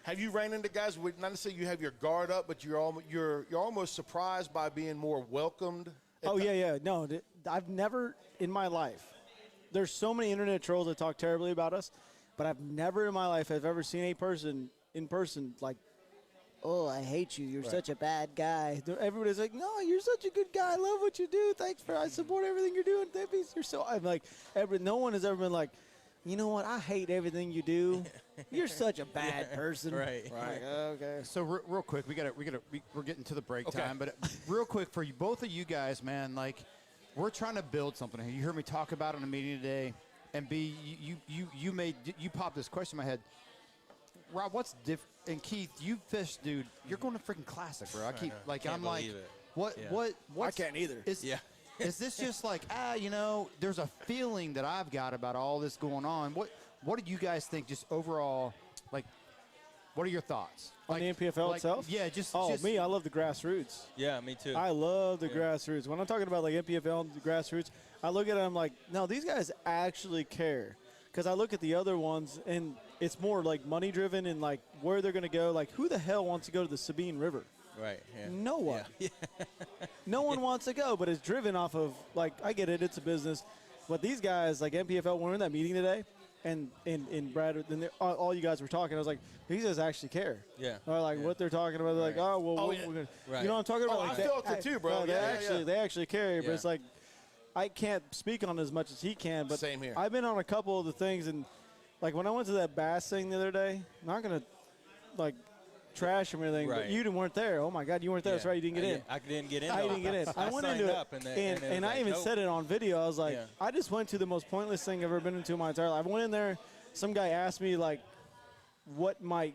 Speaker 2: Have you ran into guys with not to say you have your guard up, but you're almost surprised by being more welcomed?
Speaker 3: Oh yeah. No, I've never in my life. There's so many internet trolls that talk terribly about us, but I've never in my life have ever seen a person in person like, oh, I hate you. You're such a bad guy. Everybody's like, no, you're such a good guy. I love what you do. I support everything you're doing. I'm like, no one has ever been like, you know what? I hate everything you do. You're such a bad person.
Speaker 4: Right.
Speaker 3: Like, okay.
Speaker 1: So real quick, we're getting to the break time, but real quick for you, both of you guys, man, like we're trying to build something here. You heard me talk about it in a meeting today, and B, you popped this question in my head. Rob, what's different? And Keith, you fish, dude. You're going to freaking classic, bro.
Speaker 4: Can't believe it.
Speaker 1: What?
Speaker 3: I can't either.
Speaker 1: Is this just like, you know, there's a feeling that I've got about all this going on. What do you guys think just overall, like, what are your thoughts?
Speaker 3: On the NPFL itself?
Speaker 1: Yeah, just
Speaker 3: me, I love the grassroots.
Speaker 4: Yeah, me too.
Speaker 3: I love the grassroots. When I'm talking about, like, NPFL and the grassroots, I look at it, I'm like, no, these guys actually care. Because I look at the other ones, and it's more, like, money-driven and, like, where they're going to go. Like, who the hell wants to go to the Sabine River?
Speaker 4: Right. Yeah.
Speaker 3: No one.
Speaker 4: Yeah.
Speaker 3: No one wants to go, but it's driven off of, like, I get it, it's a business. But these guys, like NPFL, when we were in that meeting today, and Brad, and all you guys were talking, I was like, these guys actually care.
Speaker 4: Yeah.
Speaker 3: Or like what they're talking about, they're like, we're gonna,
Speaker 4: right.
Speaker 3: you know what I'm talking about?
Speaker 2: Oh,
Speaker 3: like
Speaker 2: I felt it too, bro.
Speaker 3: No, they actually care, but
Speaker 4: Yeah.
Speaker 3: it's like, I can't speak on it as much as he can, but
Speaker 2: Same here.
Speaker 3: I've been on a couple of the things, and like when I went to that bass thing the other day, I'm not gonna like trash him or anything, but
Speaker 4: Right.
Speaker 3: you weren't there. Oh my God, you weren't there. That's right, you didn't get in.
Speaker 4: I didn't get in.
Speaker 3: I didn't get in. I went
Speaker 4: signed
Speaker 3: into it,
Speaker 4: up and
Speaker 3: I even said it on video. I was like,
Speaker 4: Yeah.
Speaker 3: I just went to the most pointless thing I've ever been into in my entire life. I went in there. Some guy asked me like, what my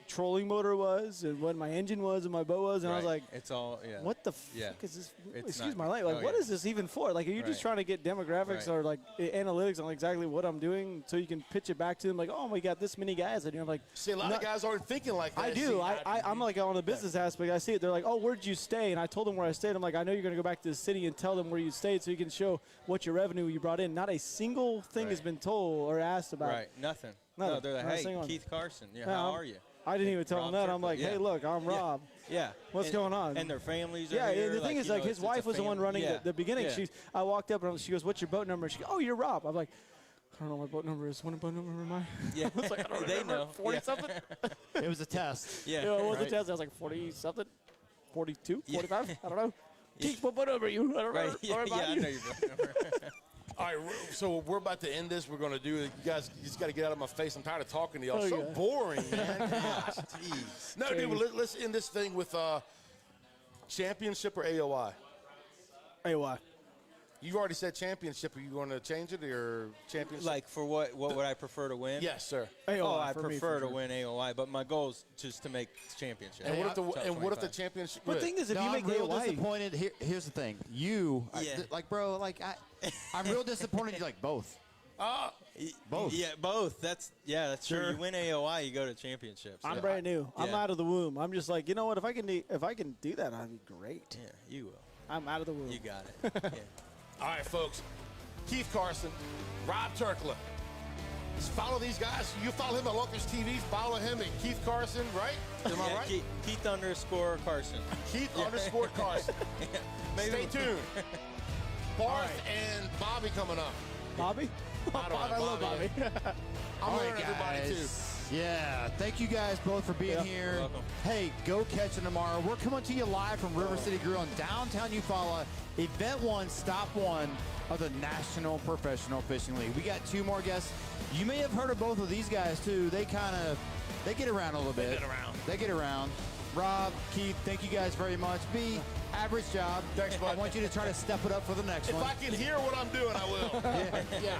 Speaker 3: trolling motor was and what my engine was and my boat was, and I was like,
Speaker 4: it's all
Speaker 3: what the
Speaker 4: Yeah.
Speaker 3: fuck is this?
Speaker 4: It's
Speaker 3: Excuse
Speaker 4: not-
Speaker 3: my language. Like,
Speaker 4: oh,
Speaker 3: what
Speaker 4: yeah.
Speaker 3: is this even for? Like, are you just
Speaker 4: Right.
Speaker 3: trying to get demographics
Speaker 4: Right.
Speaker 3: or like analytics on exactly what I'm doing so you can pitch it back to them? Like, oh, we got this many guys. And you're like,
Speaker 2: See, a lot of guys aren't thinking like that.
Speaker 3: I do. I'm like on the business aspect. I see it. They're like, oh, where'd you stay? And I told them where I stayed. I'm like, I know you're going to go back to the city and tell them where you stayed so you can show what your revenue you brought in. Not a single thing has
Speaker 4: Right.
Speaker 3: been told or asked about.
Speaker 4: Right. Nothing.
Speaker 3: Nothing.
Speaker 4: No, they're like,
Speaker 3: Not a
Speaker 4: hey,
Speaker 3: single one.
Speaker 4: Keith Carson. Yeah,
Speaker 3: Yeah,
Speaker 4: how
Speaker 3: I'm-
Speaker 4: are you?
Speaker 3: I didn't even tell them
Speaker 4: Rob
Speaker 3: that. I'm like,
Speaker 4: Turkle,
Speaker 3: hey,
Speaker 4: yeah.
Speaker 3: look, I'm
Speaker 4: Yeah.
Speaker 3: Rob.
Speaker 4: Yeah.
Speaker 3: What's going on?
Speaker 4: And their families are
Speaker 3: Yeah,
Speaker 4: here.
Speaker 3: and the thing is,
Speaker 4: you
Speaker 3: like,
Speaker 4: know,
Speaker 3: his
Speaker 4: it's a
Speaker 3: wife was the one running
Speaker 4: yeah.
Speaker 3: the beginning.
Speaker 4: Yeah.
Speaker 3: I walked up and she goes, what's your boat number? She goes, oh, you're Rob. I'm like, I don't know what boat number is. What boat number am I?
Speaker 4: Yeah.
Speaker 3: I was like, I don't
Speaker 4: They
Speaker 3: remember.
Speaker 4: know.
Speaker 3: 40-something?
Speaker 1: it was a test.
Speaker 4: Yeah.
Speaker 3: You know, what was
Speaker 4: right.
Speaker 3: the test? I was like, 40-something? 42?
Speaker 4: Yeah.
Speaker 3: 45? I don't know. Teach, what boat number are you? I don't
Speaker 4: Right.
Speaker 3: remember.
Speaker 4: Yeah,
Speaker 3: Don't
Speaker 4: yeah, I
Speaker 3: you.
Speaker 4: know your boat number.
Speaker 2: All right, so we're about to end this. We're going to do it. You guys just got to get out of my face. I'm tired of talking to y'all.
Speaker 3: Oh,
Speaker 2: So
Speaker 3: yeah.
Speaker 2: boring, man.
Speaker 4: Gosh, jeez.
Speaker 2: No, dude, but let's end this thing with championship or AOI.
Speaker 3: AOI.
Speaker 2: You've already said championship. Are you going to change it or championship?
Speaker 4: Like for what would I prefer to win?
Speaker 2: Yes, sir.
Speaker 3: AOI
Speaker 4: Oh, I
Speaker 3: for me,
Speaker 4: prefer
Speaker 3: for
Speaker 4: to
Speaker 3: sure.
Speaker 4: win AOI, but my goal is just to make championship.
Speaker 2: And what if
Speaker 4: Top
Speaker 2: the
Speaker 4: 25.
Speaker 2: championship?
Speaker 3: But the thing is, if
Speaker 1: No,
Speaker 3: you
Speaker 1: I'm
Speaker 3: make
Speaker 1: real
Speaker 3: AOI,
Speaker 1: disappointed. Here's the thing.
Speaker 4: Yeah.
Speaker 1: Bro, I'm real disappointed. You like both. Both.
Speaker 4: Yeah, both. That's
Speaker 3: Sure.
Speaker 4: true. You win AOI, you go to championships.
Speaker 3: I'm
Speaker 4: Yeah.
Speaker 3: brand new. I'm
Speaker 4: Yeah.
Speaker 3: out of the womb. I'm just like, you know what? If I can do that, I'd be great.
Speaker 4: Yeah, you will.
Speaker 3: I'm out of the womb.
Speaker 4: You got it. Yeah.
Speaker 2: All right, folks. Keith Carson, Rob Turkle. Just follow these guys. You follow him on Lunkers TV. Follow him at Keith Carson, right? Am I
Speaker 4: Yeah,
Speaker 2: right?
Speaker 4: Keith _Carson.
Speaker 2: Keith _Carson.
Speaker 4: Maybe
Speaker 2: Stay tuned. Barth and Bobby coming up.
Speaker 3: Bobby?
Speaker 2: I don't know,
Speaker 3: I love Bobby.
Speaker 2: I'm
Speaker 1: All
Speaker 2: learning
Speaker 1: right,
Speaker 2: everybody too.
Speaker 1: Yeah, thank you guys both for being here.
Speaker 4: You're welcome.
Speaker 1: Hey, go catch them tomorrow. We're coming to you live from River City Grill in downtown Eufaula. Event 1, stop 1 of the National Professional Fishing League. We got 2 more guests. You may have heard of both of these guys too. They get around a little bit. They get around. Rob, Keith, thank you guys very much. B, average job.
Speaker 2: Thanks, bud.
Speaker 1: I want you to try to step it up for the next
Speaker 2: If
Speaker 1: one.
Speaker 2: I can hear what I'm doing, I will. Yeah.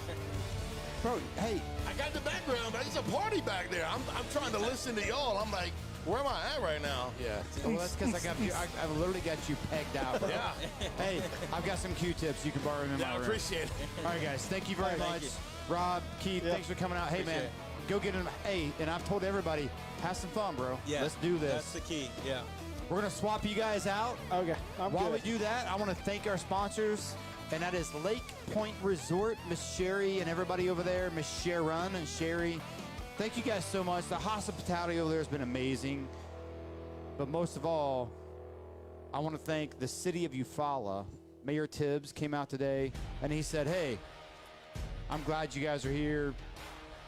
Speaker 1: Bro, hey,
Speaker 2: I got the background, but it's a party back there. I'm trying to listen to y'all. I'm like, where am I at right now?
Speaker 1: yeah. Well, that's because I've literally got you pegged out, bro.
Speaker 2: Yeah.
Speaker 1: Hey, I've got some Q-tips. You can borrow them in
Speaker 2: Yeah,
Speaker 1: my
Speaker 2: I
Speaker 1: room.
Speaker 2: appreciate it.
Speaker 1: All right, guys. Thank you very much.
Speaker 4: you.
Speaker 1: Rob, Keith,
Speaker 3: Yeah.
Speaker 1: thanks for coming out. Hey, man,
Speaker 4: Appreciate
Speaker 1: go get them. Hey, and I've told everybody, have some fun, bro.
Speaker 4: Yeah.
Speaker 1: Let's do this.
Speaker 4: That's the key. Yeah.
Speaker 1: We're going to swap you guys out.
Speaker 3: Okay, I'm
Speaker 1: While
Speaker 3: good.
Speaker 1: we do that, I want to thank our sponsors, and that is Lake Point Resort, Miss Sherry and everybody over there, Miss Sharon and Sherry. Thank you guys so much. The hospitality over there has been amazing. But most of all, I want to thank the city of Eufaula. Mayor Tibbs came out today, and he said, hey, I'm glad you guys are here.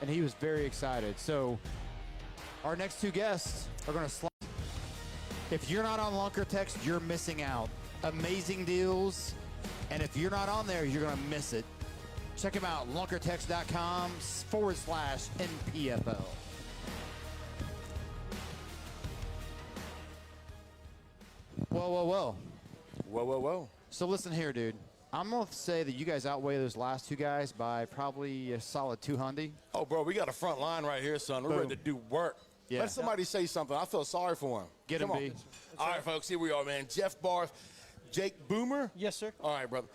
Speaker 1: And he was very excited. So our next 2 guests are going to slide. If you're not on Lunker Text, you're missing out. Amazing deals. And if you're not on there, you're going to miss it. Check them out, lunkertext.com/NPFL. Whoa.
Speaker 2: Whoa.
Speaker 1: So listen here, dude. I'm going to say that you guys outweigh those last 2 guys by probably a solid 200.
Speaker 2: Oh, bro, we got a front line right here, son. We're
Speaker 1: Boom.
Speaker 2: ready to do work.
Speaker 1: Yeah.
Speaker 2: Let somebody say something. I feel sorry for him.
Speaker 1: Get
Speaker 2: Come
Speaker 1: him,
Speaker 2: on.
Speaker 1: B.
Speaker 2: All right, folks, here we are, man. Jeff Barth, Jake Boomer.
Speaker 3: Yes, sir.
Speaker 2: All right, brother.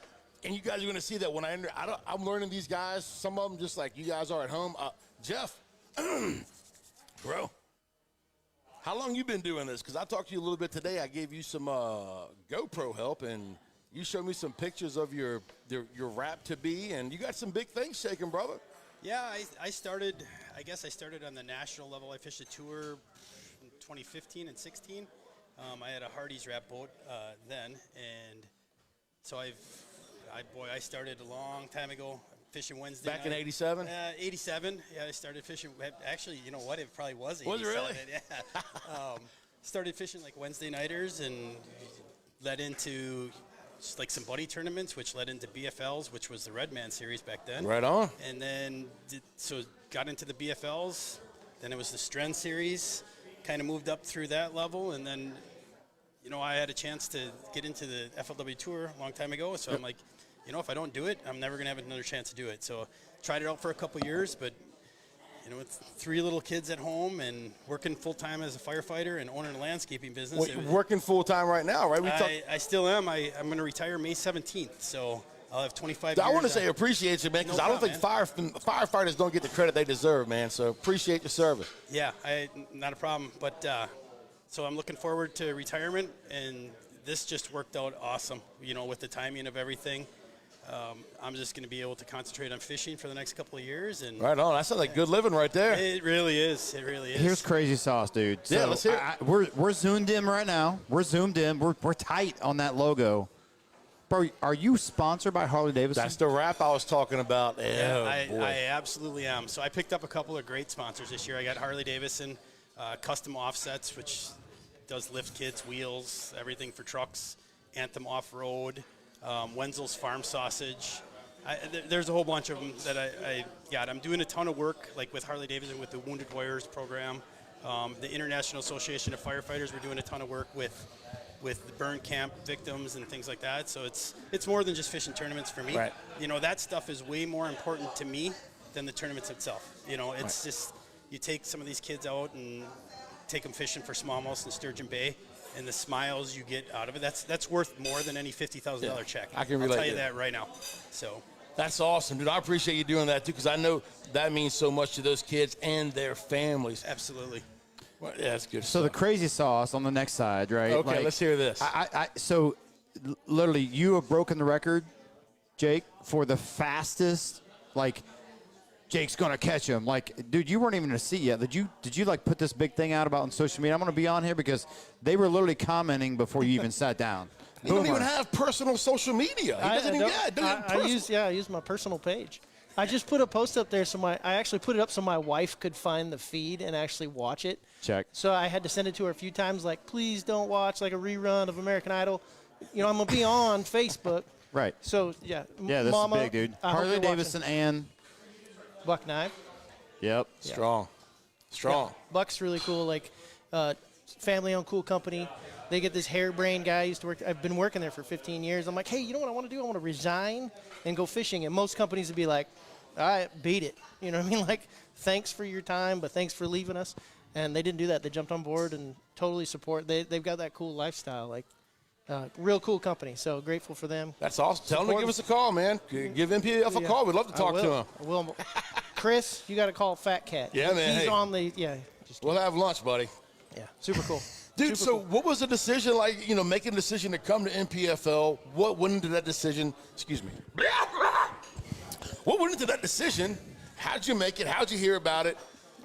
Speaker 2: And you guys are going to see that when I enter. I'm learning these guys. Some of them just like you guys are at home. Jeff, bro, how long you been doing this? Because I talked to you a little bit today. I gave you some GoPro help, and you showed me some pictures of your rap to be, and you got some big things shaking, brother.
Speaker 6: Yeah, I started on the national level. I fished a tour in 2015 and 16. I had a Hardy's wrap boat then, and so I started a long time ago fishing Wednesday
Speaker 2: Back in
Speaker 6: night.
Speaker 2: '87?
Speaker 6: 87. Yeah, I started fishing. Actually, you know what? It probably was 87.
Speaker 2: Was it really?
Speaker 6: Yeah. Started fishing like Wednesday nighters and led into just like some buddy tournaments, which led into BFLs, which was the Redman series back then.
Speaker 2: Right on.
Speaker 6: And then got into the BFLs. Then it was the Stren series. Kind of moved up through that level, and then, you know, I had a chance to get into the FLW Tour a long time ago. So I'm like, you know, if I don't do it, I'm never going to have another chance to do it. So tried it out for a couple years, but, you know, with 3 little kids at home and working full-time as a firefighter and owning a landscaping business.
Speaker 2: Well, you're working full-time right now, right?
Speaker 6: I still am. I'm going to retire May 17th, so I'll have 25 years.
Speaker 2: I want to say appreciate you, man, because
Speaker 6: No
Speaker 2: I don't
Speaker 6: problem,
Speaker 2: think firefighters don't get the credit they deserve, man. So appreciate your service.
Speaker 6: Yeah, not a problem. But so I'm looking forward to retirement, and this just worked out awesome, you know, with the timing of everything. I'm just going to be able to concentrate on fishing for the next couple of years. And
Speaker 2: Right on. That sounds like good living right there.
Speaker 6: it really is. It really is.
Speaker 1: Here's crazy sauce, dude.
Speaker 2: Yeah,
Speaker 1: So
Speaker 2: let's hear it.
Speaker 1: we're zoomed in right now. We're zoomed in. We're tight on that logo. Bro, are you sponsored by Harley Davidson?
Speaker 2: That's the wrap I was talking about.
Speaker 6: Yeah,
Speaker 2: Oh, boy.
Speaker 6: I absolutely am. So I picked up a couple of great sponsors this year. I got Harley Davidson, Custom Offsets, which does lift kits, wheels, everything for trucks, Anthem Off-Road, Wenzel's Farm Sausage. There's a whole bunch of them that I got. I'm doing a ton of work, like with Harley Davidson with the Wounded Warriors program. The International Association of Firefighters, we're doing a ton of work with the burn camp victims and things like that. So it's more than just fishing tournaments for me.
Speaker 2: Right.
Speaker 6: You know, that stuff is way more important to me than the tournaments itself. You know, it's just, you take some of these kids out and take them fishing for smallmouth in Sturgeon Bay, and the smiles you get out of it, that's worth more than any $50,000 check.
Speaker 2: I can relate
Speaker 6: I'll tell
Speaker 2: to
Speaker 6: you
Speaker 2: that.
Speaker 6: that right now. So
Speaker 2: That's awesome, dude. I appreciate you doing that, too, because I know that means so much to those kids and their families.
Speaker 6: absolutely.
Speaker 2: Well, yeah, that's good
Speaker 1: So the crazy sauce on the next side, right?
Speaker 2: Okay, let's hear this.
Speaker 1: So literally, you have broken the record, Jake, for the fastest. Like, Jake's gonna catch him. Like, dude, you weren't even in a seat yet. Did you like put this big thing out about on social media? I'm gonna be on here because they were literally commenting before you even sat down.
Speaker 2: You don't even have personal social media. He doesn't even
Speaker 7: I use my personal page. I just put a post up there I actually put it up so my wife could find the feed and actually watch it.
Speaker 1: Check.
Speaker 7: So I had to send it to her a few times, like, please don't watch like a rerun of American Idol. I'm gonna be on Facebook.
Speaker 1: Right.
Speaker 7: So yeah.
Speaker 1: Yeah, this
Speaker 7: Mama,
Speaker 1: is big, dude.
Speaker 7: I hope
Speaker 1: Harley
Speaker 7: you're
Speaker 1: Davidson
Speaker 7: watching.
Speaker 1: and
Speaker 7: Buck Knife.
Speaker 1: Yep.
Speaker 2: Strong.
Speaker 7: Yeah, Buck's really cool. Like, family-owned, cool company. They get this harebrained guy. I've been working there for 15 years. I'm like, hey, you know what I want to do? I want to resign and go fishing. And most companies would be like, all right, beat it. You know what I mean? Like, thanks for your time, but thanks for leaving us. And they didn't do that. They jumped on board and totally support. They've got that cool lifestyle. Like, real cool company. So grateful for them.
Speaker 2: That's awesome. Tell them to give us a call, man. Give NPFL a call. We'd love to talk to him.
Speaker 7: I will. Chris, you got to call Fat Cat.
Speaker 2: Yeah, man.
Speaker 7: He's on the
Speaker 2: We'll have lunch, buddy.
Speaker 7: Yeah, super cool.
Speaker 2: Dude, so what was the decision like, making a decision to come to NPFL? What went into that decision? Excuse me. What went into that decision? How'd you make it? How'd you hear about it?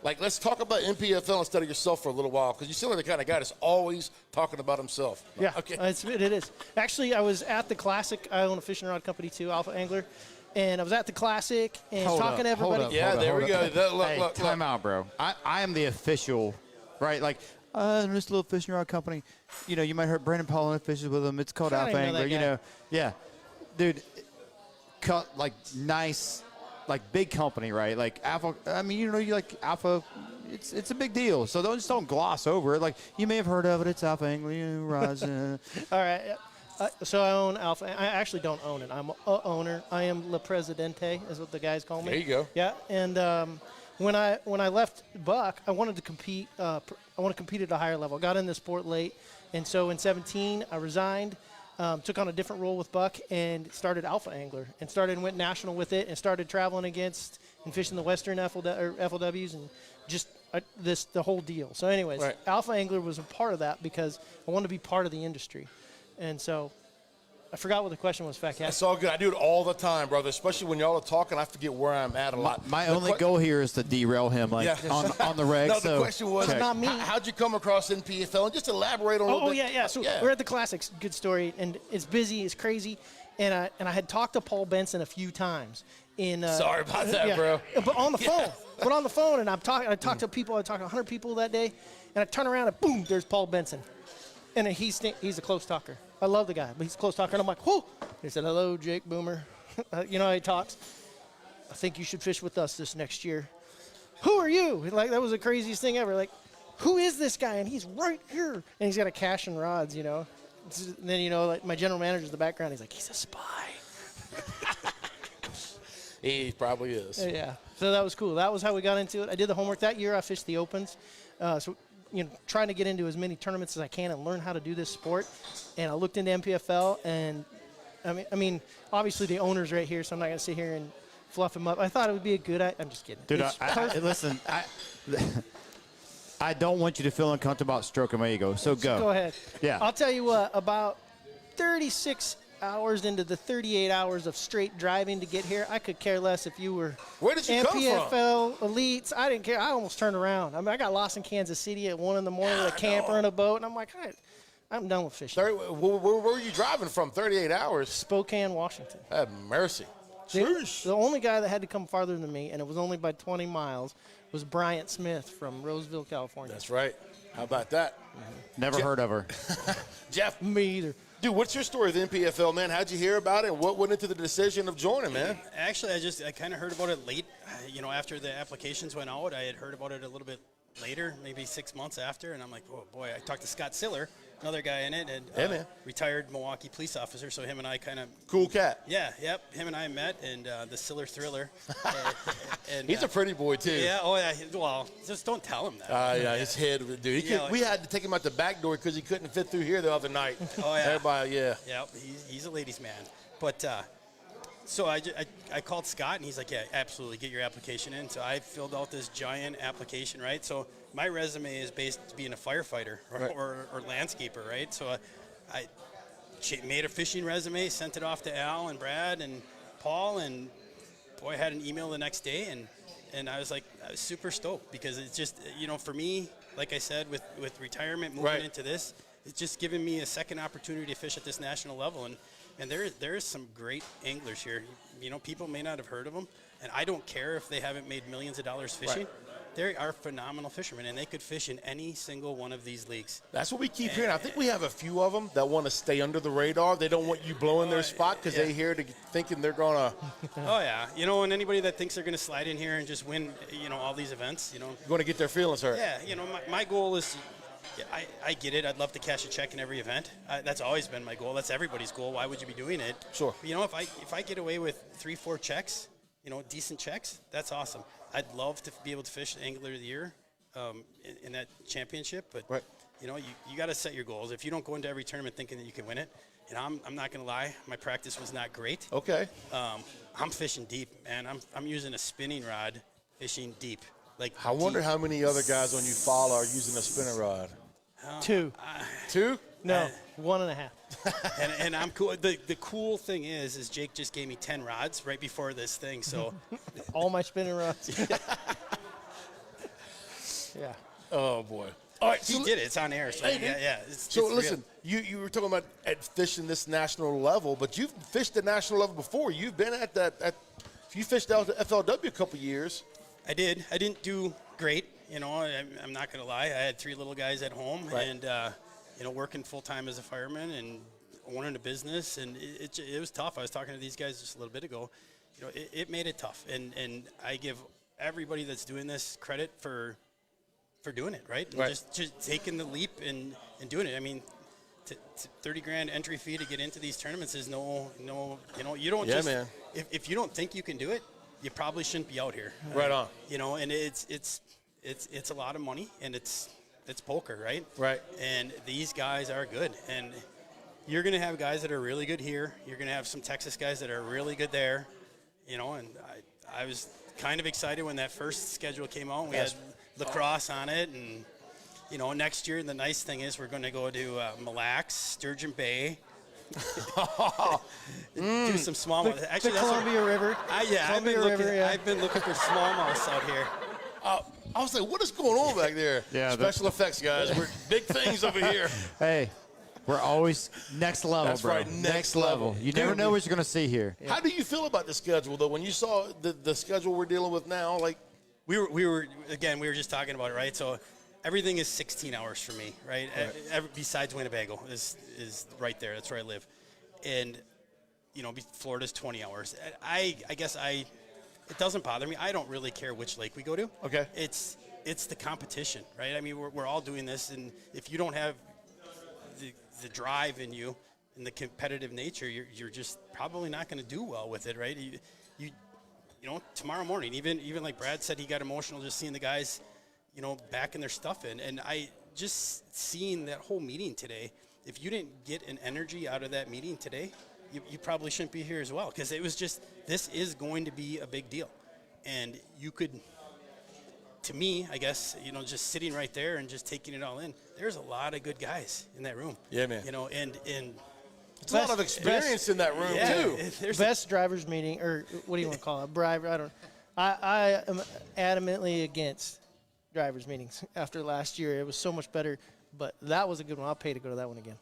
Speaker 2: Like, let's talk about NPFL instead of yourself for a little while, because you seem like the kind of guy that's always talking about himself.
Speaker 7: Yeah,
Speaker 2: okay.
Speaker 7: It is. Actually, I was at the Classic. I own a fishing rod company too, Alpha Angler. And I was at the Classic and talking to everybody.
Speaker 2: There we go. Look.
Speaker 1: Time out, bro. I am the official, right? Like, this little fishing rod company. You might have heard Brandon Paul fishes with them. It's called Alpha Angler. Yeah, dude. Like nice, like big company, right? Like Alpha. I mean, you like Alpha. It's a big deal. So don't gloss over it. Like, you may have heard of it. It's Alpha Angler rods.
Speaker 7: All right. So I own Alpha. I actually don't own it. I'm a owner. I am Le Presidente, is what the guys call me.
Speaker 2: There you go.
Speaker 7: Yeah, and when I left Buck, I wanted to compete. I want to compete at a higher level. Got in the sport late, and so in 17 I resigned, took on a different role with Buck, and started Alpha Angler, and went national with it, and started traveling against and fishing the Western FLWs, and just the whole deal. So, anyways,
Speaker 2: right.
Speaker 7: Alpha Angler was a part of that because I wanted to be part of the industry. And so I forgot what the question was, Fat Cat.
Speaker 2: It's all good. I do it all the time, brother, especially when y'all are talking. I forget where I'm at a lot.
Speaker 1: My only goal here is to derail him, on the reg.
Speaker 2: No, the question was,
Speaker 7: not me.
Speaker 2: How'd you come across NPFL? And just elaborate on it a little bit.
Speaker 7: Yeah. So we're at the Classics. Good story. And it's busy. It's crazy. And I had talked to Paul Benson a few times.
Speaker 2: Sorry about that, bro.
Speaker 7: But on the phone. But on the phone, and I talked to people. I talked to 100 people that day. And I turn around and boom, there's Paul Benson. And he's a close talker. I love the guy, but he's a close talker. And I'm like, whoo. He said, hello, Jake Boomer. You know how he talks? I think you should fish with us this next year. Who are you? Like, that was the craziest thing ever. Like, who is this guy? And he's right here. And he's got a cache and rods, And then, like my general manager's in the background. He's like, he's a spy.
Speaker 2: He probably is.
Speaker 7: Yeah. So that was cool. That was how we got into it. I did the homework that year. I fished the Opens. Trying to get into as many tournaments as I can and learn how to do this sport. And I looked into NPFL, and I mean, obviously the owner's right here, so I'm not going to sit here and fluff him up. I thought it would be a good. I'm just kidding.
Speaker 1: Dude, listen, I don't want you to feel uncomfortable about stroking my ego. So go.
Speaker 7: Go ahead.
Speaker 1: Yeah.
Speaker 7: I'll tell you what. About 36 hours into the 38 hours of straight driving to get here, I could care less if you were
Speaker 2: Where did you come
Speaker 7: NPFL elites. I didn't care. I almost turned around. I mean, I got lost in Kansas City at 1 in the morning with a camper and a boat, and I'm like, I'm done with fishing.
Speaker 2: Where were you driving from? 38 hours?
Speaker 7: Spokane, Washington.
Speaker 2: Have mercy.
Speaker 7: The only guy that had to come farther than me, and it was only by 20 miles, was Bryant Smith from Roseville, California.
Speaker 2: That's right. How about that?
Speaker 1: Never heard of her.
Speaker 2: Jeff.
Speaker 7: Me either.
Speaker 2: Dude, what's your story with NPFL, man? How'd you hear about it? What went into the decision of joining, man?
Speaker 6: Actually, I kind of heard about it late. After the applications went out, I had heard about it a little bit later, maybe 6 months after, and I'm like, oh boy. I talked to Scott Siller, another guy in it, and retired Milwaukee police officer, so him and I kind of...
Speaker 2: Cool cat.
Speaker 6: Yeah, yep. Him and I met, and the Siller Thriller. and
Speaker 2: he's a pretty boy, too.
Speaker 6: Yeah, well, just don't tell him that.
Speaker 2: His head, dude. We had to take him out the back door because he couldn't fit through here the other night. Oh, yeah. Everybody, yeah.
Speaker 6: Yeah, he's a ladies' man. But... So I called Scott, and he's like, yeah, absolutely, get your application in. So I filled out this giant application, right? So my resume is based to being a firefighter or landscaper, right? So I made a fishing resume, sent it off to Al and Brad and Paul, and boy, I had an email the next day, and I was super stoked because it's just, for me, like I said, with retirement moving into this, it's just given me a second opportunity to fish at this national level. And there is some great anglers here. You know, people may not have heard of them, and I don't care if they haven't made millions of dollars fishing.
Speaker 2: Right.
Speaker 6: They are phenomenal fishermen, and they could fish in any single one of these leagues.
Speaker 2: That's what we keep hearing. I think we have a few of them that want to stay under the radar. They don't want you blowing their spot because they hear thinking they're going to.
Speaker 6: Oh, yeah. You know, and anybody that thinks they're going to slide in here and just win, you know, all these events, you know.
Speaker 2: Going to get their feelings hurt.
Speaker 6: Yeah, you know, my goal is, I get it. I'd love to cash a check in every event. That's always been my goal. That's everybody's goal. Why would you be doing it?
Speaker 2: Sure.
Speaker 6: You know, if I get away with 3-4 checks, you know, decent checks, that's awesome. I'd love to be able to fish Angler of the Year in that championship, but you know, you got to set your goals. If you don't go into every tournament thinking that you can win it, and I'm not going to lie, my practice was not great.
Speaker 2: Okay.
Speaker 6: I'm fishing deep, man. I'm using a spinning rod, fishing deep. Like
Speaker 2: I wonder how many other guys on Eufaula are using a spinning rod.
Speaker 7: 2.
Speaker 2: 2?
Speaker 7: No, 1.5.
Speaker 6: and I'm cool. The cool thing is Jake just gave me 10 rods right before this thing, so
Speaker 7: all my spinning rods. Yeah.
Speaker 2: Oh boy. All right,
Speaker 6: he did it. It's on air. So yeah.
Speaker 2: So listen, you were talking about at fishing this national level, but you've fished the national level before. You've been at that. You fished out the FLW a couple years.
Speaker 6: I did. I didn't do great. You know, I'm not going to lie. I had 3 little guys at home, and you know, working full time as a fireman and owning a business, and it was tough. I was talking to these guys just a little bit ago. You know, it made it tough, and I give everybody that's doing this credit for doing it, right? And just taking the leap and doing it. I mean, $30,000 entry fee to get into these tournaments is no, you know, you don't just, man. If you don't think you can do it, you probably shouldn't be out here.
Speaker 2: Right on.
Speaker 6: You know, and it's a lot of money, and it's poker, right?
Speaker 2: Right.
Speaker 6: And these guys are good, and you're going to have guys that are really good here. You're going to have some Texas guys that are really good there, you know, and I was kind of excited when that first schedule came out. We had lacrosse on it, and, you know, next year, the nice thing is we're going to go to Mille Lacs, Sturgeon Bay, do some smallmouth. Actually,
Speaker 7: the Columbia River.
Speaker 6: I've been looking for smallmouths out here.
Speaker 2: I was like, what is going on back there?
Speaker 1: Yeah,
Speaker 2: Special effects, guys. We're big things over here.
Speaker 1: Hey, we're always next level,
Speaker 2: That's
Speaker 1: bro.
Speaker 2: right, next level.
Speaker 1: You never know what you're going to see here.
Speaker 2: How do you feel about the schedule, though? When you saw the schedule we're dealing with now, like
Speaker 6: we were just talking about it, right? So everything is 16 hours for me, right? Besides Winnebago is right there. That's where I live, and you know, Florida's 20 hours. I guess it doesn't bother me. I don't really care which lake we go to.
Speaker 2: Okay.
Speaker 6: It's the competition, right? I mean, we're all doing this, and if you don't have the drive in you and the competitive nature, you're just probably not going to do well with it, right? You know, tomorrow morning, even like Brad said, he got emotional just seeing the guys, you know, backing their stuff in. And I just seeing that whole meeting today, if you didn't get an energy out of that meeting today, you probably shouldn't be here as well, because it was just, this is going to be a big deal. And you could, to me, I guess, you know, just sitting right there and just taking it all in, there's a lot of good guys in that room.
Speaker 2: Yeah, man.
Speaker 6: You know, and
Speaker 2: it's a lot of experience in that room, too.
Speaker 7: Best drivers meeting, or what do you want to call it? I am adamantly against drivers meetings after last year. It was so much better, but that was a good one. I'll pay to go to that one again.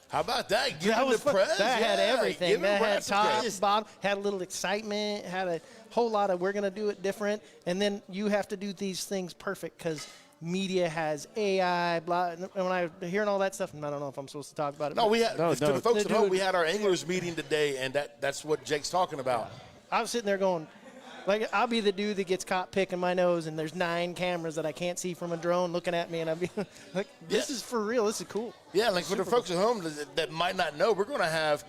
Speaker 2: How about that? Give
Speaker 7: that was
Speaker 2: the press.
Speaker 7: That had everything. That had top,
Speaker 2: credit.
Speaker 7: bottom, had a little excitement, had a whole lot of we're going to do it different. And then you have to do these things perfect because media has AI, blah. And when I hearing all that stuff, and I don't know if I'm supposed to talk about it.
Speaker 2: No, to the folks at home, we had our anglers meeting today, and that's what Jake's talking about.
Speaker 7: I was sitting there going, like, I'll be the dude that gets caught picking my nose, and there's 9 cameras that I can't see from a drone looking at me, and I'll be like, this is for real. This is cool.
Speaker 2: Yeah, like for the folks at home that might not know, we're going to have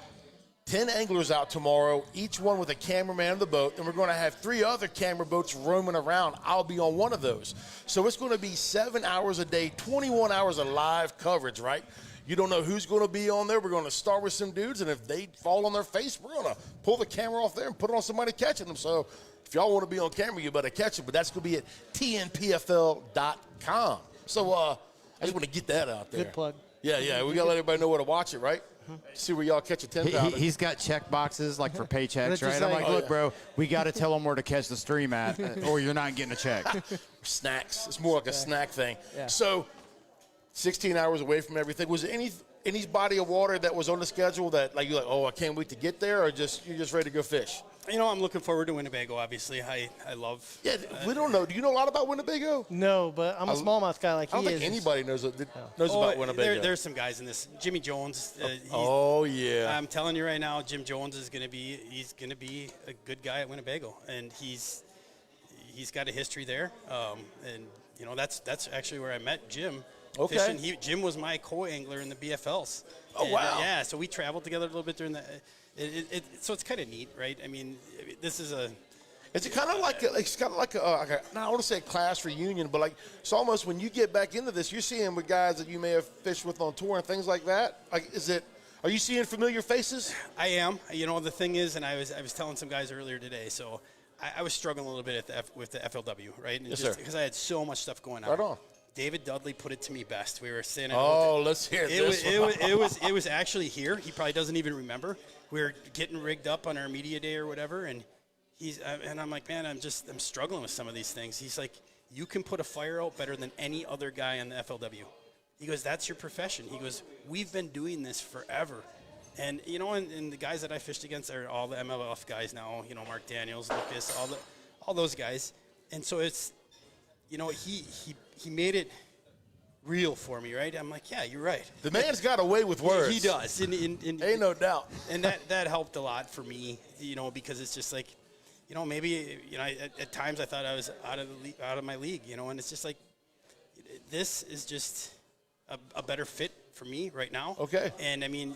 Speaker 2: 10 anglers out tomorrow, each one with a cameraman on the boat, and we're going to have 3 other camera boats roaming around. I'll be on one of those. So it's going to be 7 hours a day, 21 hours of live coverage, right? You don't know who's going to be on there. We're going to start with some dudes, and if they fall on their face, we're going to pull the camera off there and put it on somebody catching them. So if y'all want to be on camera, you better catch it. But that's going to be at TNPFL.com. So I just want to get that out there.
Speaker 7: Good plug.
Speaker 2: Yeah. We got to let everybody know where to watch it, right? See where y'all catch a 10,000.
Speaker 1: He's got check boxes like for paychecks, right? I'm like, look, bro, we got to tell them where to catch the stream at, or you're not getting a check.
Speaker 2: Snacks. It's more like a snack thing.
Speaker 7: Yeah.
Speaker 2: So 16 hours away from everything. Was there any body of water that was on the schedule that like you're like, oh, I can't wait to get there, or you're just ready to go fish?
Speaker 6: You know, I'm looking forward to Winnebago, obviously. I love.
Speaker 2: Yeah, we don't know. Do you know a lot about Winnebago?
Speaker 7: No, but I'm a smallmouth guy like
Speaker 2: I don't
Speaker 7: he
Speaker 2: think
Speaker 7: is.
Speaker 2: anybody knows about Winnebago.
Speaker 6: There's some guys in this. Jimmy Jones.
Speaker 2: Oh yeah.
Speaker 6: I'm telling you right now, Jim Jones is going to be a good guy at Winnebago, and he's got a history there. And you know, that's actually where I met Jim.
Speaker 2: Okay.
Speaker 6: Fishing. Jim was my co-angler in the BFLs.
Speaker 2: Oh,
Speaker 6: And,
Speaker 2: wow.
Speaker 6: yeah, so we traveled together a little bit during the. So it's kind of neat, right? I mean, this is a.
Speaker 2: It's kind of like I don't want to say a class reunion, but like it's almost when you get back into this, you're seeing with guys that you may have fished with on tour and things like that. Like, are you seeing familiar faces?
Speaker 6: I am. You know, the thing is, and I was telling some guys earlier today, so I was struggling a little bit with the FLW, right? And
Speaker 2: Yes,
Speaker 6: just
Speaker 2: sir.
Speaker 6: because I had so much stuff going on.
Speaker 2: Right on.
Speaker 6: David Dudley put it to me best. We were sitting.
Speaker 2: Let's hear this.
Speaker 6: It was actually here. He probably doesn't even remember. We were getting rigged up on our media day or whatever, and I'm like, man, I'm struggling with some of these things. He's like, you can put a fire out better than any other guy on the FLW. He goes, that's your profession. He goes, we've been doing this forever. And, you know, and the guys that I fished against are all the MLF guys now, you know, Mark Daniels, Lucas, all those guys. And so it's, you know, he made it real for me, right? I'm like, yeah, you're right.
Speaker 2: The man's got a way with words.
Speaker 6: He does.
Speaker 2: Ain't no doubt.
Speaker 6: And that helped a lot for me, you know, because it's just like, you know, maybe, you know, at times I thought I was out of my league, you know, and it's just like, this is just a better fit for me right now.
Speaker 2: Okay.
Speaker 6: And I mean,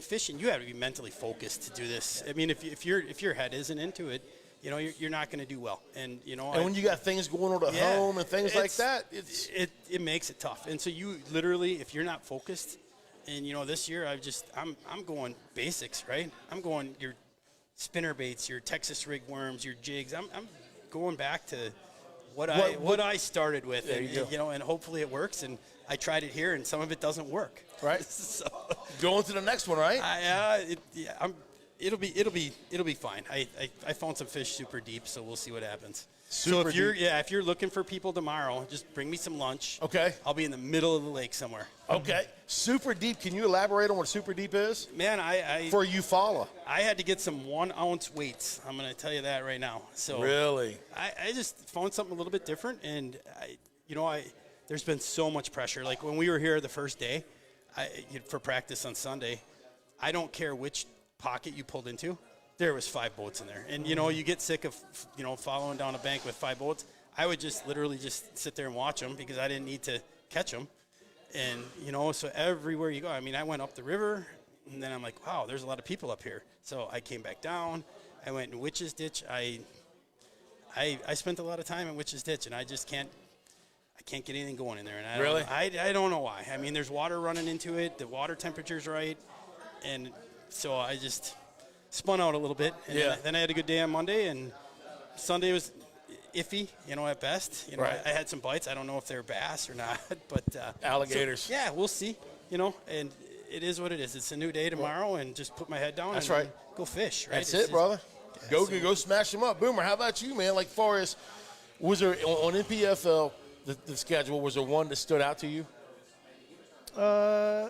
Speaker 6: fishing, you have to be mentally focused to do this. I mean, if your head isn't into it, you know, you're not going to do well. And, you know.
Speaker 2: And when you got things going on at home and things like that,
Speaker 6: it makes it tough. And so you literally, if you're not focused, and, you know, this year I'm going basics, right? I'm going your spinner baits, your Texas rig worms, your jigs. I'm going back to what I started with.
Speaker 2: There you go.
Speaker 6: You know, and hopefully it works. And I tried it here, and some of it doesn't work.
Speaker 2: Right.
Speaker 6: So
Speaker 2: going to the next one, right?
Speaker 6: It'll be fine. I found some fish super deep, so we'll see what happens.
Speaker 2: Super deep.
Speaker 6: If you're looking for people tomorrow, just bring me some lunch.
Speaker 2: Okay.
Speaker 6: I'll be in the middle of the lake somewhere.
Speaker 2: Okay. Super deep. Can you elaborate on what super deep is?
Speaker 6: Man,
Speaker 2: for Eufaula.
Speaker 6: I had to get some 1 ounce weights. I'm going to tell you that right now. So
Speaker 2: really,
Speaker 6: I just found something a little bit different, and there's been so much pressure. Like when we were here the first day, for practice on Sunday, I don't care which pocket you pulled into, there was 5 boats in there. And, you know, you get sick of, you know, following down a bank with 5 boats. I would just literally just sit there and watch them because I didn't need to catch them. And, you know, so everywhere you go, I mean, I went up the river, and then I'm like, wow, there's a lot of people up here. So I came back down. I went in Witch's Ditch. I spent a lot of time in Witch's Ditch, and I can't get anything going in there. And I don't know why. I mean, there's water running into it. The water temperature's right. And so I just spun out a little bit. And then I had a good day on Monday, and Sunday was iffy, you know, at best. You know,
Speaker 2: right.
Speaker 6: I had some bites. I don't know if they're bass or not, but
Speaker 2: alligators.
Speaker 6: So, yeah, we'll see. You know, and it is what it is. It's a new day tomorrow, and just put my head down.
Speaker 2: That's
Speaker 6: and
Speaker 2: right.
Speaker 6: Go fish. Right.
Speaker 2: That's it, brother. Go smash them up, Boomer. How about you, man? Like, far as was there on NPFL the schedule? Was there one that stood out to you?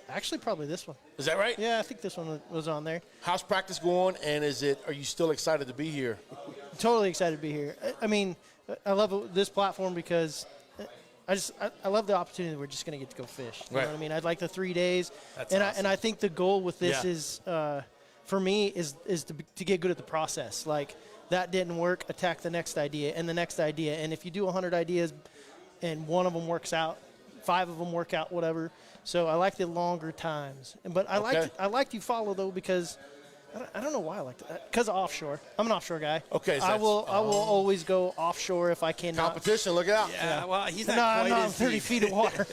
Speaker 7: Actually, probably this one.
Speaker 2: Is that right?
Speaker 7: Yeah, I think this one was on there.
Speaker 2: How's practice going, and are you still excited to be here?
Speaker 7: Totally excited to be here. I mean, I love this platform because I love the opportunity. We're just going to get to go fish. You know what I mean? I'd like the 3 days.
Speaker 6: That's awesome.
Speaker 7: And I think the goal with this is, for me, is to get good at the process. Like, that didn't work, attack the next idea and the next idea. And if you do 100 ideas and one of them works out, 5 of them work out, whatever. So I like the longer times. But I liked Eufaula, though, because I don't know why I liked it. Because of offshore. I'm an offshore guy.
Speaker 2: Okay. So
Speaker 7: I will always go offshore if I cannot.
Speaker 2: Competition, look out.
Speaker 6: Yeah, well, he's not
Speaker 7: I'm
Speaker 6: quite
Speaker 7: not
Speaker 6: as
Speaker 7: 30
Speaker 6: deep.
Speaker 7: feet of water.